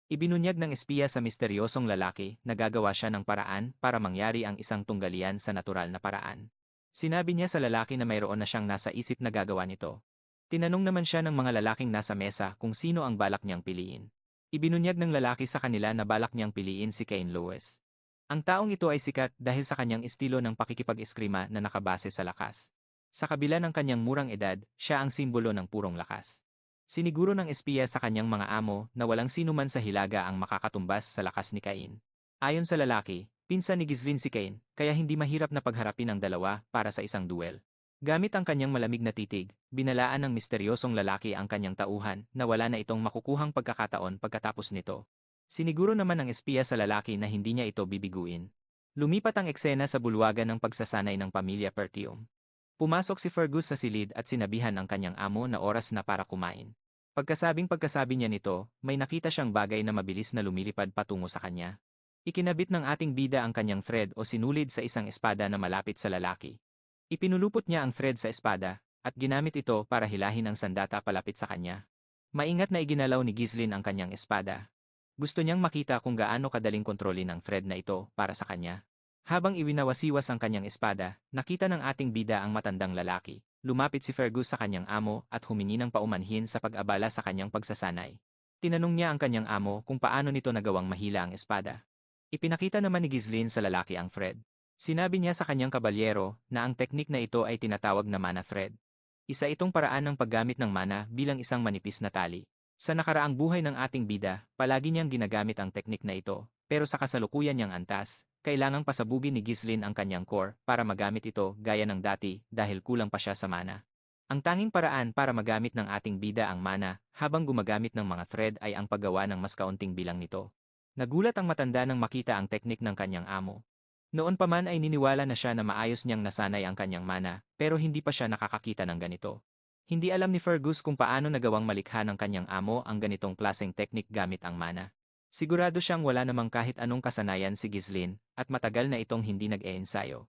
Ibinunyag ng espiya sa misteryosong lalaki na gagawa siya ng paraan para mangyari ang isang tunggalian sa natural na paraan. Sinabi niya sa lalaki na mayroon na siyang nasa isip na gagawa nito. Tinanong naman siya ng mga lalaking nasa mesa kung sino ang balak niyang piliin. Ibinunyag ng lalaki sa kanila na balak niyang piliin si Kane Lewis. Ang taong ito ay sikat dahil sa kanyang estilo ng pakikipag-eskrima na nakabase sa lakas. Sa kabila ng kanyang murang edad, siya ang simbolo ng purong lakas. Siniguro ng espiya sa kanyang mga amo na walang sinuman sa Hilaga ang makakatumbas sa lakas ni Cain. Ayon sa lalaki, pinsan ni Ghislaine si Cain, kaya hindi mahirap na pagharapin ang dalawa para sa isang duel. Gamit ang kanyang malamig na titig, binalaan ng misteryosong lalaki ang kanyang tauhan na wala na itong makukuhang pagkakataon pagkatapos nito. Siniguro naman ng espiya sa lalaki na hindi niya ito bibiguin. Lumipat ang eksena sa bulwagan ng pagsasanay ng pamilya Pertium. Pumasok si Fergus sa silid at sinabihan ang kanyang amo na oras na para kumain. Pagkasabi niya nito, may nakita siyang bagay na mabilis na lumilipad patungo sa kanya. Ikinabit ng ating bida ang kanyang thread o sinulid sa isang espada na malapit sa lalaki. Ipinulupot niya ang thread sa espada, at ginamit ito para hilahin ang sandata palapit sa kanya. Maingat na iginalaw ni Ghislaine ang kanyang espada. Gusto niyang makita kung gaano kadaling kontrolin ang thread na ito para sa kanya. Habang iwinawasiwas ang kanyang espada, nakita ng ating bida ang matandang lalaki. Lumapit si Fergus sa kanyang amo at humingi ng paumanhin sa pag-abala sa kanyang pagsasanay. Tinanong niya ang kanyang amo kung paano nito nagawang mahila ang espada. Ipinakita naman ni Ghislaine sa lalaki ang thread. Sinabi niya sa kanyang kabalyero na ang teknik na ito ay tinatawag na mana thread. Isa itong paraan ng paggamit ng mana bilang isang manipis na tali. Sa nakaraang buhay ng ating bida, palagi niyang ginagamit ang teknik na ito, pero sa kasalukuyan niyang antas, kailangang pasabugin ni Ghislaine ang kanyang core para magamit ito gaya ng dati dahil kulang pa siya sa mana. Ang tanging paraan para magamit ng ating bida ang mana habang gumagamit ng mga thread ay ang paggawa ng mas kaunting bilang nito. Nagulat ang matanda nang makita ang teknik ng kanyang amo. Noon pa man ay niniwala na siya na maayos niyang nasanay ang kanyang mana, pero hindi pa siya nakakakita ng ganito. Hindi alam ni Fergus kung paano nagawang malikha ng kanyang amo ang ganitong klaseng teknik gamit ang mana. Sigurado siyang wala namang kahit anong kasanayan si Ghislaine, at matagal na itong hindi nag-e-ensayo.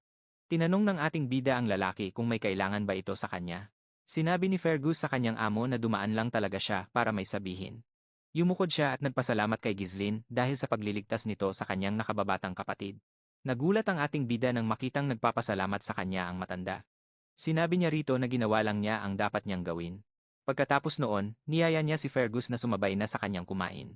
Tinanong ng ating bida ang lalaki kung may kailangan ba ito sa kanya. Sinabi ni Fergus sa kanyang amo na dumaan lang talaga siya para may sabihin. Yumukod siya at nagpasalamat kay Ghislaine dahil sa pagliligtas nito sa kanyang nakababatang kapatid. Nagulat ang ating bida nang makitang nagpapasalamat sa kanya ang matanda. Sinabi niya rito na ginawa lang niya ang dapat niyang gawin. Pagkatapos noon, niyaya niya si Fergus na sumabay na sa kanyang kumain.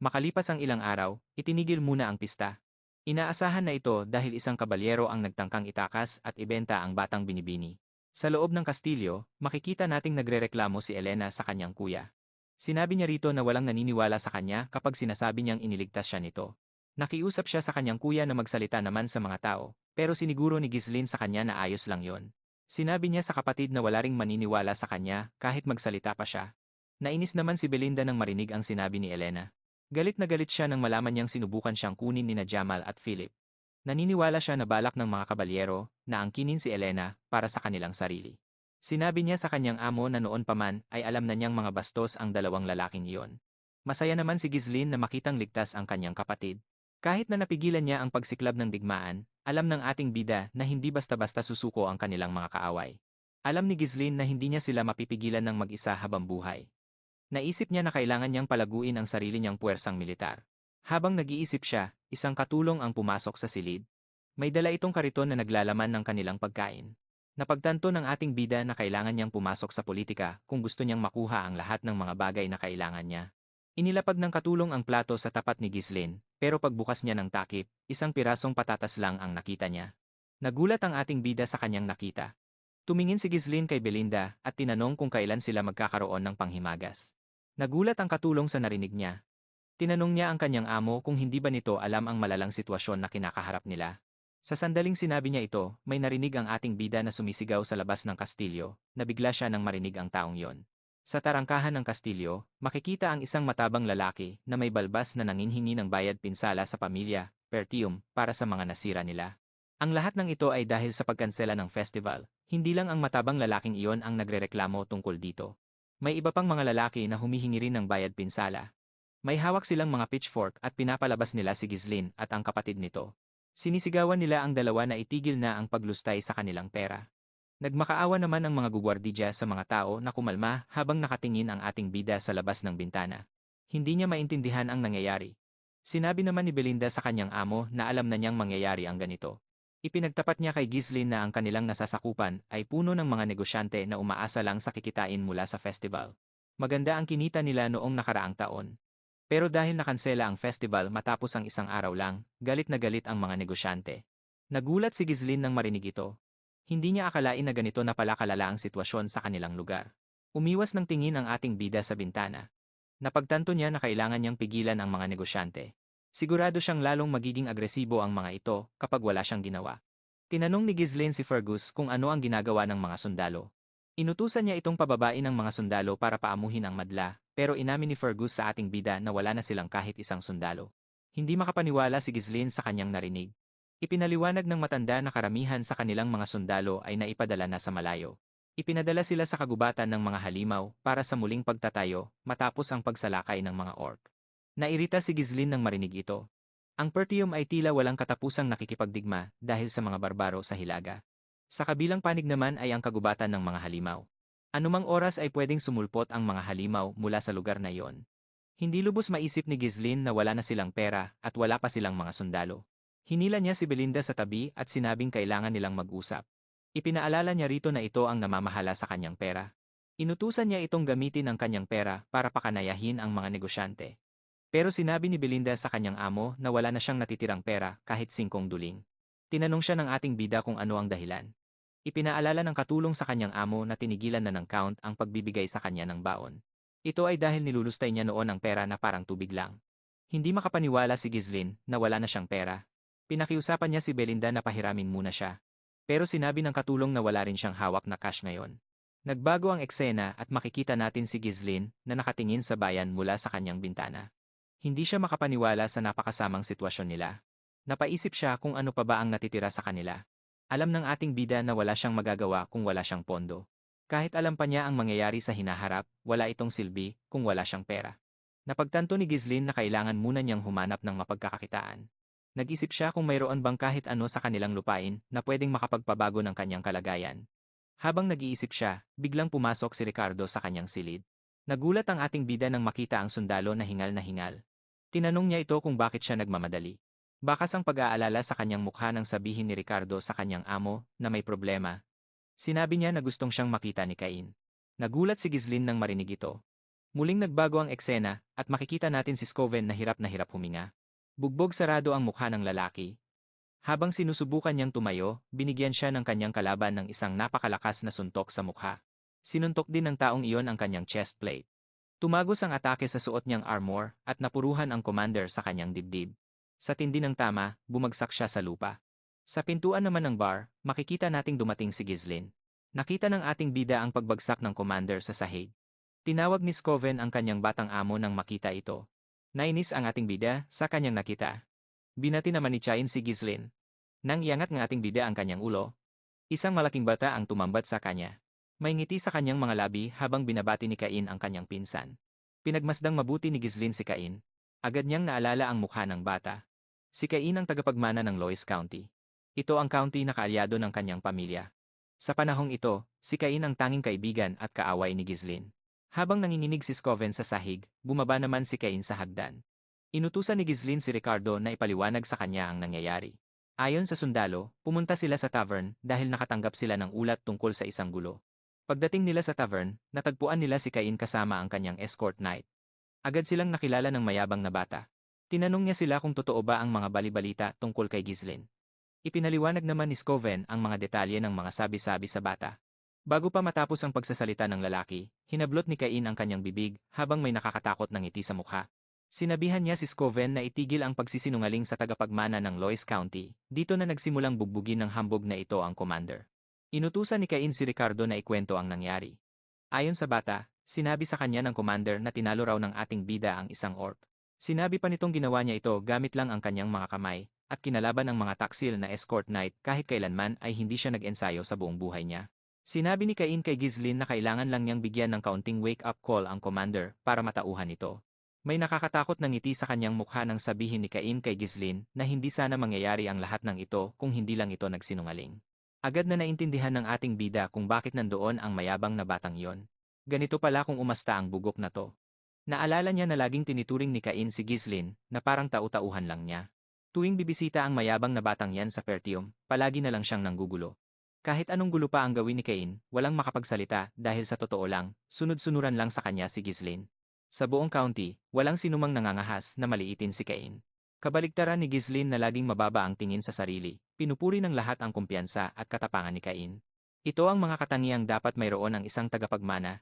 Makalipas ang ilang araw, itinigil muna ang pista. Inaasahan na ito dahil isang kabalyero ang nagtangkang itakas at ibenta ang batang binibini. Sa loob ng kastilyo, makikita nating nagrereklamo si Elena sa kanyang kuya. Sinabi niya rito na walang naniniwala sa kanya kapag sinasabi niyang iniligtas siya nito. Nakiusap siya sa kanyang kuya na magsalita naman sa mga tao, pero siniguro ni Ghislaine sa kanya na ayos lang yon. Sinabi niya sa kapatid na wala ring maniniwala sa kanya kahit magsalita pa siya. Nainis naman si Belinda nang marinig ang sinabi ni Elena. Galit na galit siya nang malaman niyang sinubukan siyang kunin ni Jamal at Philip. Naniniwala siya na balak ng mga kabalyero na angkinin si Elena para sa kanilang sarili. Sinabi niya sa kanyang amo na noon pa man ay alam na niyang mga bastos ang dalawang lalaking iyon. Masaya naman si Ghislaine na makitang ligtas ang kanyang kapatid. Kahit na napigilan niya ang pagsiklab ng digmaan, alam ng ating bida na hindi basta-basta susuko ang kanilang mga kaaway. Alam ni Ghislaine na hindi niya sila mapipigilan ng mag-isa habang buhay. Naisip niya na kailangan niyang palaguin ang sarili niyang puwersang militar. Habang nag-iisip siya, isang katulong ang pumasok sa silid. May dala itong kariton na naglalaman ng kanilang pagkain. Napagtanto ng ating bida na kailangan niyang pumasok sa politika kung gusto niyang makuha ang lahat ng mga bagay na kailangan niya. Inilapag ng katulong ang plato sa tapat ni Ghislaine, pero pagbukas niya ng takip, isang pirasong patatas lang ang nakita niya. Nagulat ang ating bida sa kanyang nakita. Tumingin si Ghislaine kay Belinda at tinanong kung kailan sila magkakaroon ng panghimagas. Nagulat ang katulong sa narinig niya. Tinanong niya ang kanyang amo kung hindi ba nito alam ang malalang sitwasyon na kinakaharap nila. Sa sandaling sinabi niya ito, may narinig ang ating bida na sumisigaw sa labas ng kastilyo, nabigla siya nang marinig ang taong yon. Sa tarangkahan ng kastilyo, makikita ang isang matabang lalaki na may balbas na nanginhingi ng bayad pinsala sa pamilya, Pertium, para sa mga nasira nila. Ang lahat ng ito ay dahil sa pagkansela ng festival, hindi lang ang matabang lalaking iyon ang nagrereklamo tungkol dito. May iba pang mga lalaki na humihingi rin ng bayad pinsala. May hawak silang mga pitchfork at pinapalabas nila si Ghislaine at ang kapatid nito. Sinisigawan nila ang dalawa na itigil na ang paglustay sa kanilang pera. Nagmakaawa naman ang mga gugwardidya sa mga tao na kumalma habang nakatingin ang ating bida sa labas ng bintana. Hindi niya maintindihan ang nangyayari. Sinabi naman ni Belinda sa kanyang amo na alam na niyang mangyayari ang ganito. Ipinagtapat niya kay Ghislaine na ang kanilang nasasakupan ay puno ng mga negosyante na umaasa lang sa kikitain mula sa festival. Maganda ang kinita nila noong nakaraang taon. Pero dahil nakansela ang festival matapos ang isang araw lang, galit na galit ang mga negosyante. Nagulat si Ghislaine nang marinig ito. Hindi niya akalain na ganito na pala kalala ang sitwasyon sa kanilang lugar. Umiwas ng tingin ang ating bida sa bintana. Napagtanto niya na kailangan niyang pigilan ang mga negosyante. Sigurado siyang lalong magiging agresibo ang mga ito kapag wala siyang ginawa. Tinanong ni Ghislaine si Fergus kung ano ang ginagawa ng mga sundalo. Inutusan niya itong pababain ng mga sundalo para paamuhin ang madla, pero inamin ni Fergus sa ating bida na wala na silang kahit isang sundalo. Hindi makapaniwala si Ghislaine sa kanyang narinig. Ipinaliwanag ng matanda na karamihan sa kanilang mga sundalo ay naipadala na sa malayo. Ipinadala sila sa kagubatan ng mga halimaw para sa muling pagtatayo matapos ang pagsalakay ng mga orc. Nairita si Ghislaine nang marinig ito. Ang Pertium ay tila walang katapusang nakikipagdigma dahil sa mga barbaro sa Hilaga. Sa kabilang panig naman ay ang kagubatan ng mga halimaw. Anumang oras ay pwedeng sumulpot ang mga halimaw mula sa lugar na iyon. Hindi lubos maisip ni Ghislaine na wala na silang pera at wala pa silang mga sundalo. Hinila niya si Belinda sa tabi at sinabing kailangan nilang mag-usap. Ipinaalala niya rito na ito ang namamahala sa kanyang pera. Inutusan niya itong gamitin ang kanyang pera para pakanayahin ang mga negosyante. Pero sinabi ni Belinda sa kanyang amo na wala na siyang natitirang pera kahit 5 duling. Tinanong siya ng ating bida kung ano ang dahilan. Ipinaalala ng katulong sa kanyang amo na tinigilan na ng Count ang pagbibigay sa kanya ng baon. Ito ay dahil nilulustay niya noon ang pera na parang tubig lang. Hindi makapaniwala si Ghislaine na wala na siyang pera. Pinakiusapan niya si Belinda na pahiramin muna siya. Pero sinabi ng katulong na wala rin siyang hawak na cash ngayon. Nagbago ang eksena at makikita natin si Ghislaine na nakatingin sa bayan mula sa kanyang bintana. Hindi siya makapaniwala sa napakasamang sitwasyon nila. Napaisip siya kung ano pa ba ang natitira sa kanila. Alam ng ating bida na wala siyang magagawa kung wala siyang pondo. Kahit alam pa niya ang mangyayari sa hinaharap, wala itong silbi kung wala siyang pera. Napagtanto ni Ghislaine na kailangan muna niyang humanap ng mapagkakakitaan. Nag-isip siya kung mayroon bang kahit ano sa kanilang lupain na pwedeng makapagpabago ng kanyang kalagayan. Habang nag-iisip siya, biglang pumasok si Ricardo sa kanyang silid. Nagulat ang ating bida nang makita ang sundalo na hingal na hingal. Tinanong niya ito kung bakit siya nagmamadali. Bakas ang pag-aalala sa kanyang mukha nang sabihin ni Ricardo sa kanyang amo na may problema. Sinabi niya na gustong siyang makita ni Cain. Nagulat si Ghislaine nang marinig ito. Muling nagbago ang eksena at makikita natin si Scoven na hirap huminga. Bugbog sarado ang mukha ng lalaki. Habang sinusubukan niyang tumayo, binigyan siya ng kanyang kalaban ng isang napakalakas na suntok sa mukha. Sinuntok din ng taong iyon ang kanyang chest plate. Tumagos ang atake sa suot niyang armor at napuruhan ang commander sa kanyang dibdib. Sa tindi ng tama, bumagsak siya sa lupa. Sa pintuan naman ng bar, makikita nating dumating si Ghislaine. Nakita ng ating bida ang pagbagsak ng commander sa sahig. Tinawag ni Scoven ang kanyang batang amo nang makita ito. Nainis ang ating bida sa kanyang nakita. Binati naman ni Cain si Ghislaine. Nang iangat ng ating bida ang kanyang ulo, isang malaking bata ang tumambat sa kanya. May ngiti sa kanyang mga labi habang binabati ni Cain ang kanyang pinsan. Pinagmasdang mabuti ni Ghislaine si Cain. Agad niyang naalala ang mukha ng bata. Si Cain ang tagapagmana ng Lois County. Ito ang county na kaalyado ng kanyang pamilya. Sa panahong ito, si Cain ang tanging kaibigan at kaaway ni Ghislaine. Habang nanginginig si Scoven sa sahig, bumaba naman si Cain sa hagdan. Inutusan ni Ghislaine si Ricardo na ipaliwanag sa kanya ang nangyayari. Ayon sa sundalo, pumunta sila sa tavern dahil nakatanggap sila ng ulat tungkol sa isang gulo. Pagdating nila sa tavern, natagpuan nila si Cain kasama ang kanyang escort knight. Agad silang nakilala ng mayabang na bata. Tinanong niya sila kung totoo ba ang mga balibalita tungkol kay Ghislaine. Ipinaliwanag naman ni Scoven ang mga detalye ng mga sabi-sabi sa bata. Bago pa matapos ang pagsasalita ng lalaki, hinablot ni Cain ang kanyang bibig habang may nakakatakot na ngiti sa mukha. Sinabihan niya si Scoven na itigil ang pagsisinungaling sa tagapagmana ng Lois County. Dito na nagsimulang bugbugin ng hambog na ito ang commander. Inutusan ni Cain si Ricardo na ikwento ang nangyari. Ayon sa bata, sinabi sa kanya ng commander na tinalo raw ng ating bida ang isang orc. Sinabi pa nitong ginawa niya ito gamit lang ang kanyang mga kamay at kinalaban ng mga taksil na escort knight kahit kailanman ay hindi siya nag-ensayo sa buong buhay niya. Sinabi ni Cain kay Ghislaine na kailangan lang niyang bigyan ng kaunting wake-up call ang commander para matauhan ito. May nakakatakot na ngiti sa kanyang mukha nang sabihin ni Cain kay Ghislaine na hindi sana mangyayari ang lahat ng ito kung hindi lang ito nagsinungaling. Agad na naintindihan ng ating bida kung bakit nandoon ang mayabang na batang iyon. Ganito pala kung umasta ang bugok na to. Naalala niya na laging tinituring ni Cain si Ghislaine na parang tau-tauhan lang niya. Tuwing bibisita ang mayabang na batang yan sa Pertium, palagi na lang siyang nanggugulo. Kahit anong gulo pa ang gawin ni Cain, walang makapagsalita dahil sa totoo lang, sunod-sunuran lang sa kanya si Ghislaine. Sa buong county, walang sinumang nangangahas na maliitin si Cain. Kabaligtaran ni Ghislaine na laging mababa ang tingin sa sarili, pinupuri ng lahat ang kumpiyansa at katapangan ni Cain. Ito ang mga katangiang dapat mayroon ang isang tagapagmana.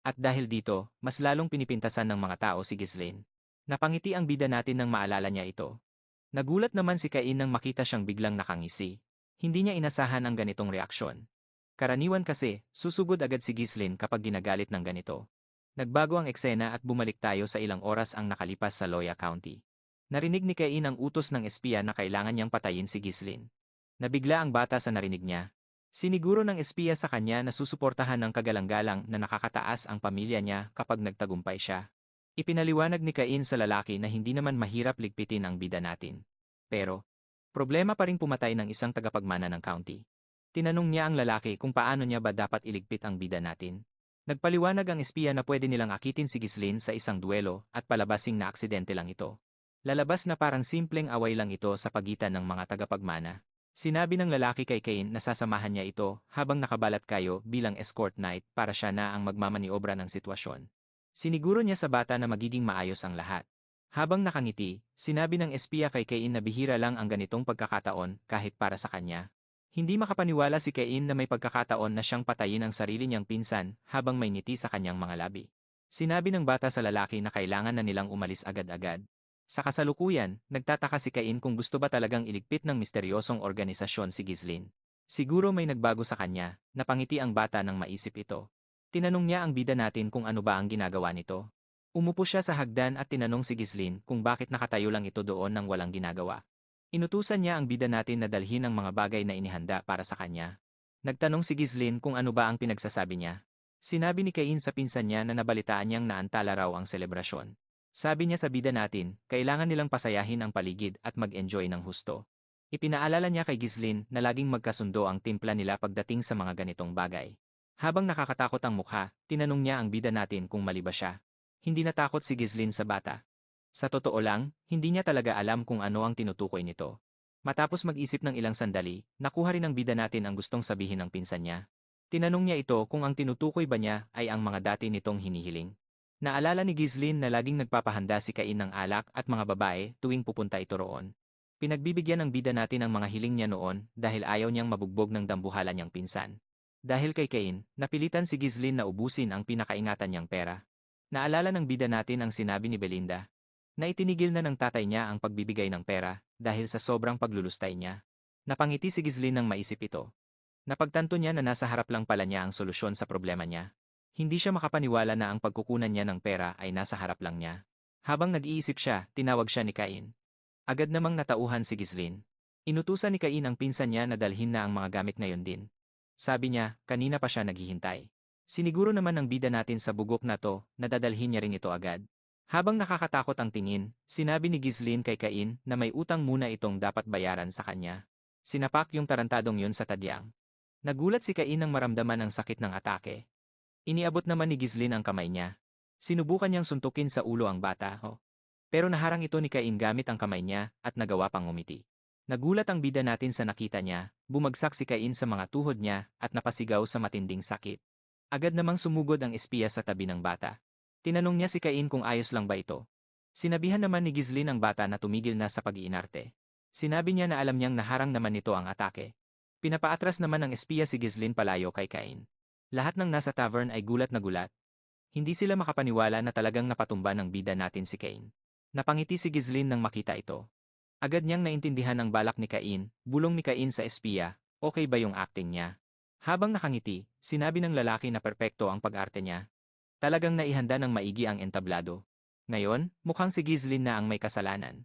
At dahil dito, mas lalong pinipintasan ng mga tao si Ghislaine. Napangiti ang bida natin nang maalala niya ito. Nagulat naman si Cain nang makita siyang biglang nakangisi. Hindi niya inasahan ang ganitong reaksyon. Karaniwan kasi, susugod agad si Ghislaine kapag ginagalit ng ganito. Nagbago ang eksena at bumalik tayo sa ilang oras ang nakalipas sa Loya County. Narinig ni Cain ang utos ng espiya na kailangan niyang patayin si Ghislaine. Nabigla ang bata sa narinig niya. Siniguro ng espiya sa kanya na susuportahan ng kagalang-galang na nakakataas ang pamilya niya kapag nagtagumpay siya. Ipinaliwanag ni Cain sa lalaki na hindi naman mahirap ligpitin ang bida natin. Pero, problema pa ring pumatay ng isang tagapagmana ng county. Tinanong niya ang lalaki kung paano niya ba dapat iligpit ang bida natin. Nagpaliwanag ang espiya na pwede nilang akitin si Ghislaine sa isang duelo at palabasing na aksidente lang ito. Lalabas na parang simpleng away lang ito sa pagitan ng mga tagapagmana. Sinabi ng lalaki kay Cain na sasamahan niya ito habang nakabalat kayo bilang escort knight para siya na ang magmamaniobra ng sitwasyon. Siniguro niya sa bata na magiging maayos ang lahat. Habang nakangiti, sinabi ng espiya kay Cain na bihira lang ang ganitong pagkakataon kahit para sa kanya. Hindi makapaniwala si Cain na may pagkakataon na siyang patayin ang sarili niyang pinsan habang may ngiti sa kanyang mga labi. Sinabi ng bata sa lalaki na kailangan na nilang umalis agad-agad. Sa kasalukuyan, nagtataka si Cain kung gusto ba talagang iligpit ng misteryosong organisasyon si Ghislaine. Siguro may nagbago sa kanya, napangiti ang bata nang maisip ito. Tinanong niya ang bida natin kung ano ba ang ginagawa nito. Umupo siya sa hagdan at tinanong si Ghislaine kung bakit nakatayo lang ito doon nang walang ginagawa. Inutusan niya ang bida natin na dalhin ang mga bagay na inihanda para sa kanya. Nagtanong si Ghislaine kung ano ba ang pinagsasabi niya. Sinabi ni Cain sa pinsan niya na nabalitaan niyang naantala raw ang selebrasyon. Sabi niya sa bida natin, kailangan nilang pasayahin ang paligid at mag-enjoy ng husto. Ipinaalala niya kay Ghislaine na laging magkasundo ang timpla nila pagdating sa mga ganitong bagay. Habang nakakatakot ang mukha, tinanong niya ang bida natin kung mali ba siya. Hindi natakot si Ghislaine sa bata. Sa totoo lang, hindi niya talaga alam kung ano ang tinutukoy nito. Matapos mag-isip ng ilang sandali, nakuha rin ng bida natin ang gustong sabihin ng pinsan niya. Tinanong niya ito kung ang tinutukoy ba niya ay ang mga dati nitong hinihiling. Naalala ni Ghislaine na laging nagpapahanda si Cain ng alak at mga babae tuwing pupunta ito roon. Pinagbibigyan ng bida natin ang mga hiling niya noon dahil ayaw niyang mabugbog ng dambuhala niyang pinsan. Dahil kay Cain, napilitan si Ghislaine na ubusin ang pinakaingatan niyang pera. Naalala ng bida natin ang sinabi ni Belinda, na itinigil na ng tatay niya ang pagbibigay ng pera dahil sa sobrang paglulustay niya. Napangiti si Ghislaine nang maisip ito. Napagtanto niya na nasa harap lang pala niya ang solusyon sa problema niya. Hindi siya makapaniwala na ang pagkukunan niya ng pera ay nasa harap lang niya. Habang nag-iisip siya, tinawag siya ni Cain. Agad namang natauhan si Ghislaine. Inutusan ni Cain ang pinsan niya na dalhin na ang mga gamit ngayon din. Sabi niya, kanina pa siya naghihintay. Siniguro naman ng bida natin sa bugok na to na dadalhin niya rin ito agad. Habang nakakatakot ang tingin, sinabi ni Ghislaine kay Cain na may utang muna itong dapat bayaran sa kanya. Sinapak yung tarantadong yun sa tadyang. Nagulat si Cain nang maramdaman ang sakit ng atake. Iniabot naman ni Ghislaine ang kamay niya. Sinubukan niyang suntukin sa ulo ang bata, pero naharang ito ni Cain gamit ang kamay niya at nagawa pang ngumiti. Nagulat ang bida natin sa nakita niya, bumagsak si Cain sa mga tuhod niya at napasigaw sa matinding sakit. Agad namang sumugod ang espiya sa tabi ng bata. Tinanong niya si Cain kung ayos lang ba ito. Sinabihan naman ni Ghislaine ang bata na tumigil na sa pag-iinarte. Sinabi niya na alam niyang naharang naman nito ang atake. Pinapaatras naman ng espiya si Ghislaine palayo kay Cain. Lahat ng nasa tavern ay gulat na gulat. Hindi sila makapaniwala na talagang napatumba ng bida natin si Cain. Napangiti si Ghislaine nang makita ito. Agad niyang naintindihan ang balak ni Cain, bulong ni Cain sa espiya, okay ba yung acting niya? Habang nakangiti, sinabi ng lalaki na perpekto ang pag-arte niya. Talagang naihanda ng maigi ang entablado. Ngayon, mukhang si Ghislaine na ang may kasalanan.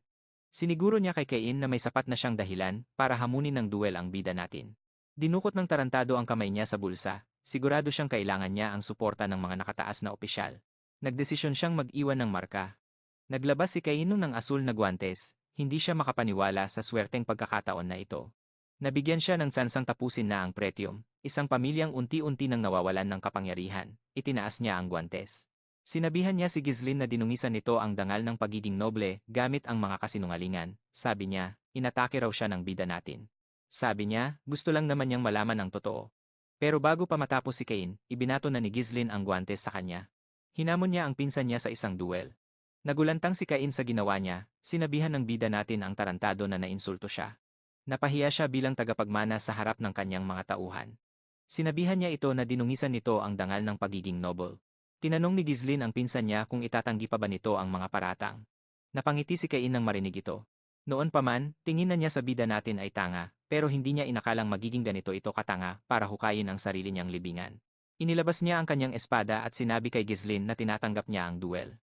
Siniguro niya kay Cain na may sapat na siyang dahilan para hamunin ng duel ang bida natin. Dinukot ng tarantado ang kamay niya sa bulsa, sigurado siyang kailangan niya ang suporta ng mga nakataas na opisyal. Nagdesisyon siyang mag-iwan ng marka. Naglabas si Cain ng asul na guwantes, hindi siya makapaniwala sa swerteng pagkakataon na ito. Nabigyan siya ng tsansang tapusin na ang Pretium, isang pamilyang unti-unti nang nawawalan ng kapangyarihan, itinaas niya ang guwantes. Sinabihan niya si Ghislaine na dinungisan nito ang dangal ng pagiging noble gamit ang mga kasinungalingan. Sabi niya, inatake raw siya ng bida natin. Sabi niya, gusto lang naman niyang malaman ang totoo. Pero bago pa matapos si Cain, ibinato na ni Ghislaine ang guwantes sa kanya. Hinamon niya ang pinsan niya sa isang duel. Nagulantang si Cain sa ginawa niya, sinabihan ng bida natin ang tarantado na nainsulto siya. Napahiya siya bilang tagapagmana sa harap ng kanyang mga tauhan. Sinabihan niya ito na dinungisan nito ang dangal ng pagiging noble. Tinanong ni Ghislaine ang pinsan niya kung itatanggi pa ba nito ang mga paratang. Napangiti si Cain nang marinig ito. Noon pa man, tingin na niya sa bida natin ay tanga, pero hindi niya inakalang magiging ganito ito katanga para hukayin ang sarili niyang libingan. Inilabas niya ang kanyang espada at sinabi kay Ghislaine na tinatanggap niya ang duel.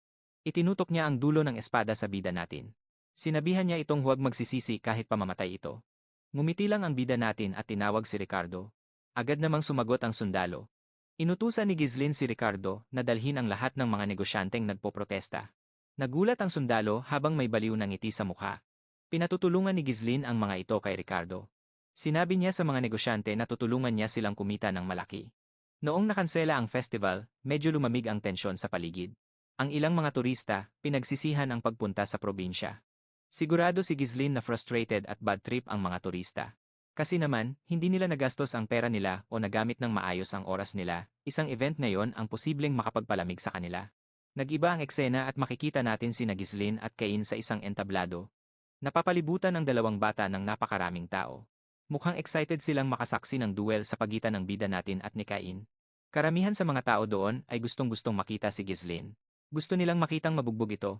Itinutok niya ang dulo ng espada sa bida natin. Sinabihan niya itong huwag magsisisi kahit pamamatay ito. Ngumiti lang ang bida natin at tinawag si Ricardo. Agad namang sumagot ang sundalo. Inutusan ni Ghislaine si Ricardo na dalhin ang lahat ng mga negosyanteng nagpoprotesta. Nagulat ang sundalo habang may baliw na ngiti sa mukha. Pinatutulungan ni Ghislaine ang mga ito kay Ricardo. Sinabi niya sa mga negosyante na tutulungan niya silang kumita ng malaki. Noong nakansela ang festival, medyo lumamig ang tensyon sa paligid. Ang ilang mga turista, pinagsisihan ang pagpunta sa probinsya. Sigurado si Ghislaine na frustrated at bad trip ang mga turista. Kasi naman, hindi nila nagastos ang pera nila o nagamit ng maayos ang oras nila, isang event na yon ang posibleng makapagpalamig sa kanila. Nag-iba ang eksena at makikita natin sina Ghislaine at Cain sa isang entablado. Napapalibutan ng dalawang bata ng napakaraming tao. Mukhang excited silang makasaksi ng duel sa pagitan ng bida natin at ni Cain. Karamihan sa mga tao doon ay gustong-gustong makita si Ghislaine. Gusto nilang makitang mabugbog ito.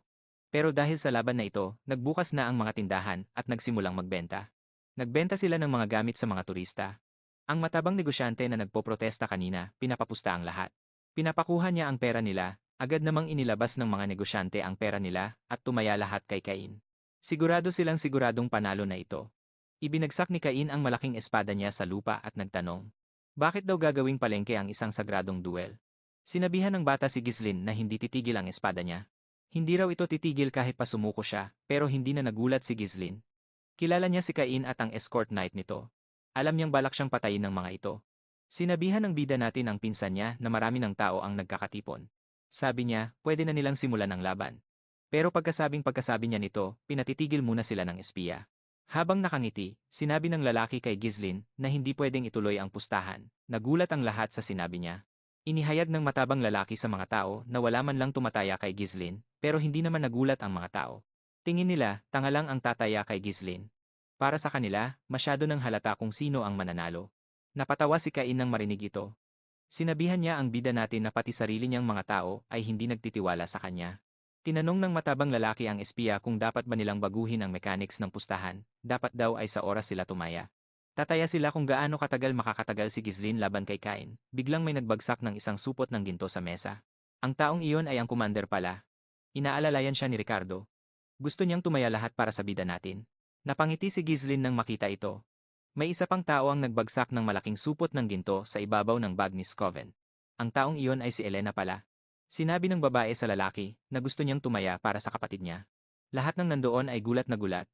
Pero dahil sa laban na ito, nagbukas na ang mga tindahan at nagsimulang magbenta. Nagbenta sila ng mga gamit sa mga turista. Ang matabang negosyante na nagpoprotesta kanina, pinapapusta ang lahat. Pinapakuha niya ang pera nila, agad namang inilabas ng mga negosyante ang pera nila at tumaya lahat kay Cain. Sigurado silang siguradong panalo na ito. Ibinagsak ni Cain ang malaking espada niya sa lupa at nagtanong. Bakit daw gagawing palengke ang isang sagradong duel? Sinabihan ng bata si Ghislaine na hindi titigil ang espada niya. Hindi raw ito titigil kahit pa sumuko siya, pero hindi na nagulat si Ghislaine. Kilala niya si Cain at ang escort knight nito. Alam niyang balak siyang patayin ng mga ito. Sinabihan ng bida natin ang pinsan niya na marami ng tao ang nagkakatipon. Sabi niya, pwede na nilang simulan ang laban. Pero pagkasabi niya nito, pinatitigil muna sila ng espiya. Habang nakangiti, sinabi ng lalaki kay Ghislaine na hindi pwedeng ituloy ang pustahan. Nagulat ang lahat sa sinabi niya. Inihayag ng matabang lalaki sa mga tao na wala man lang tumataya kay Ghislaine, pero hindi naman nagulat ang mga tao. Tingin nila, tanga lang ang tataya kay Ghislaine. Para sa kanila, masyado nang halata kung sino ang mananalo. Napatawa si Cain nang marinig ito. Sinabihan niya ang bida natin na pati sarili niyang mga tao ay hindi nagtitiwala sa kanya. Tinanong ng matabang lalaki ang espiya kung dapat ba nilang baguhin ang mechanics ng pustahan, dapat daw ay sa oras sila tumaya. Tataya sila kung gaano katagal makakatagal si Ghislaine laban kay Cain, biglang may nagbagsak ng isang supot ng ginto sa mesa. Ang taong iyon ay ang commander pala. Inaalalayan siya ni Ricardo. Gusto niyang tumaya lahat para sa bida natin. Napangiti si Ghislaine nang makita ito. May isa pang tao ang nagbagsak ng malaking supot ng ginto sa ibabaw ng bag ni Scoven. Ang taong iyon ay si Elena pala. Sinabi ng babae sa lalaki na gusto niyang tumaya para sa kapatid niya. Lahat ng nandoon ay gulat na gulat.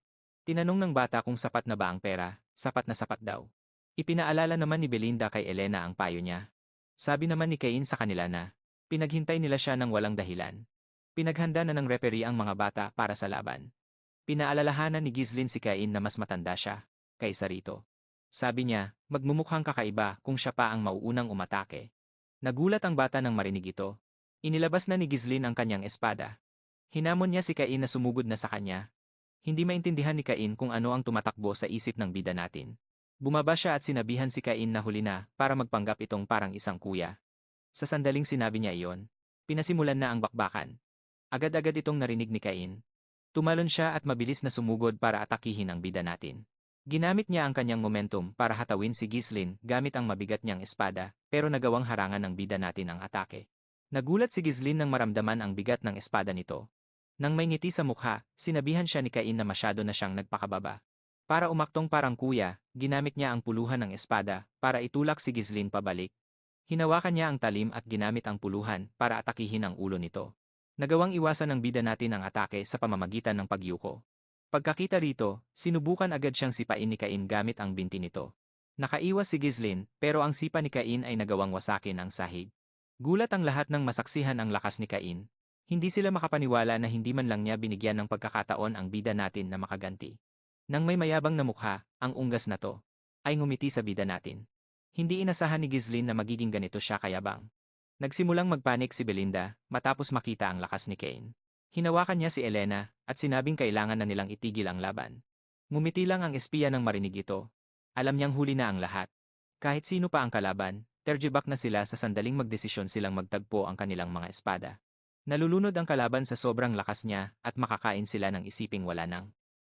Tinanong ng bata kung sapat na ba ang pera, sapat na sapat daw. Ipinaalala naman ni Belinda kay Elena ang payo niya. Sabi naman ni Cain sa kanila na, pinaghintay nila siya ng walang dahilan. Pinaghanda na ng referee ang mga bata para sa laban. Pinaalalahanan ni Ghislaine si Cain na mas matanda siya, kaysa rito. Sabi niya, magmumukhang kakaiba kung siya pa ang mauunang umatake. Nagulat ang bata nang marinig ito. Inilabas na ni Ghislaine ang kanyang espada. Hinamon niya si Cain na sumugod na sa kanya. Hindi maintindihan ni Cain kung ano ang tumatakbo sa isip ng bida natin. Bumaba siya at sinabihan si Cain na huli na para magpanggap itong parang isang kuya. Sa sandaling sinabi niya iyon, pinasimulan na ang bakbakan. Agad-agad itong narinig ni Cain. Tumalon siya at mabilis na sumugod para atakihin ang bida natin. Ginamit niya ang kanyang momentum para hatawin si Ghislaine gamit ang mabigat niyang espada, pero nagawang harangan ng bida natin ang atake. Nagulat si Ghislaine nang maramdaman ang bigat ng espada nito. Nang may ngiti sa mukha, sinabihan siya ni Cain na masyado na siyang nagpakababa. Para umaktong parang kuya, ginamit niya ang puluhan ng espada para itulak si Ghislaine pabalik. Hinawakan niya ang talim at ginamit ang puluhan para atakihin ang ulo nito. Nagawang iwasan ng bida natin ang atake sa pamamagitan ng pagyuko. Pagkakita rito, sinubukan agad siyang sipain ni Cain gamit ang binti nito. Nakaiwas si Ghislaine, pero ang sipa ni Cain ay nagawang wasakin ang sahig. Gulat ang lahat nang masaksihan ang lakas ni Cain. Hindi sila makapaniwala na hindi man lang niya binigyan ng pagkakataon ang bida natin na makaganti. Nang may mayabang na mukha, ang unggas na to, ay ngumiti sa bida natin. Hindi inasahan ni Ghislaine na magiging ganito siya kayabang. Nagsimulang magpanik si Belinda matapos makita ang lakas ni Kane. Hinawakan niya si Elena at sinabing kailangan na nilang itigil ang laban. Ngumiti lang ang espiya nang marinig ito. Alam niyang huli na ang lahat. Kahit sino pa ang kalaban, terjebak na sila sa sandaling magdesisyon silang magtagpo ang kanilang mga espada. Nalulunod ang kalaban sa sobrang lakas niya at makakain sila ng isiping wala nang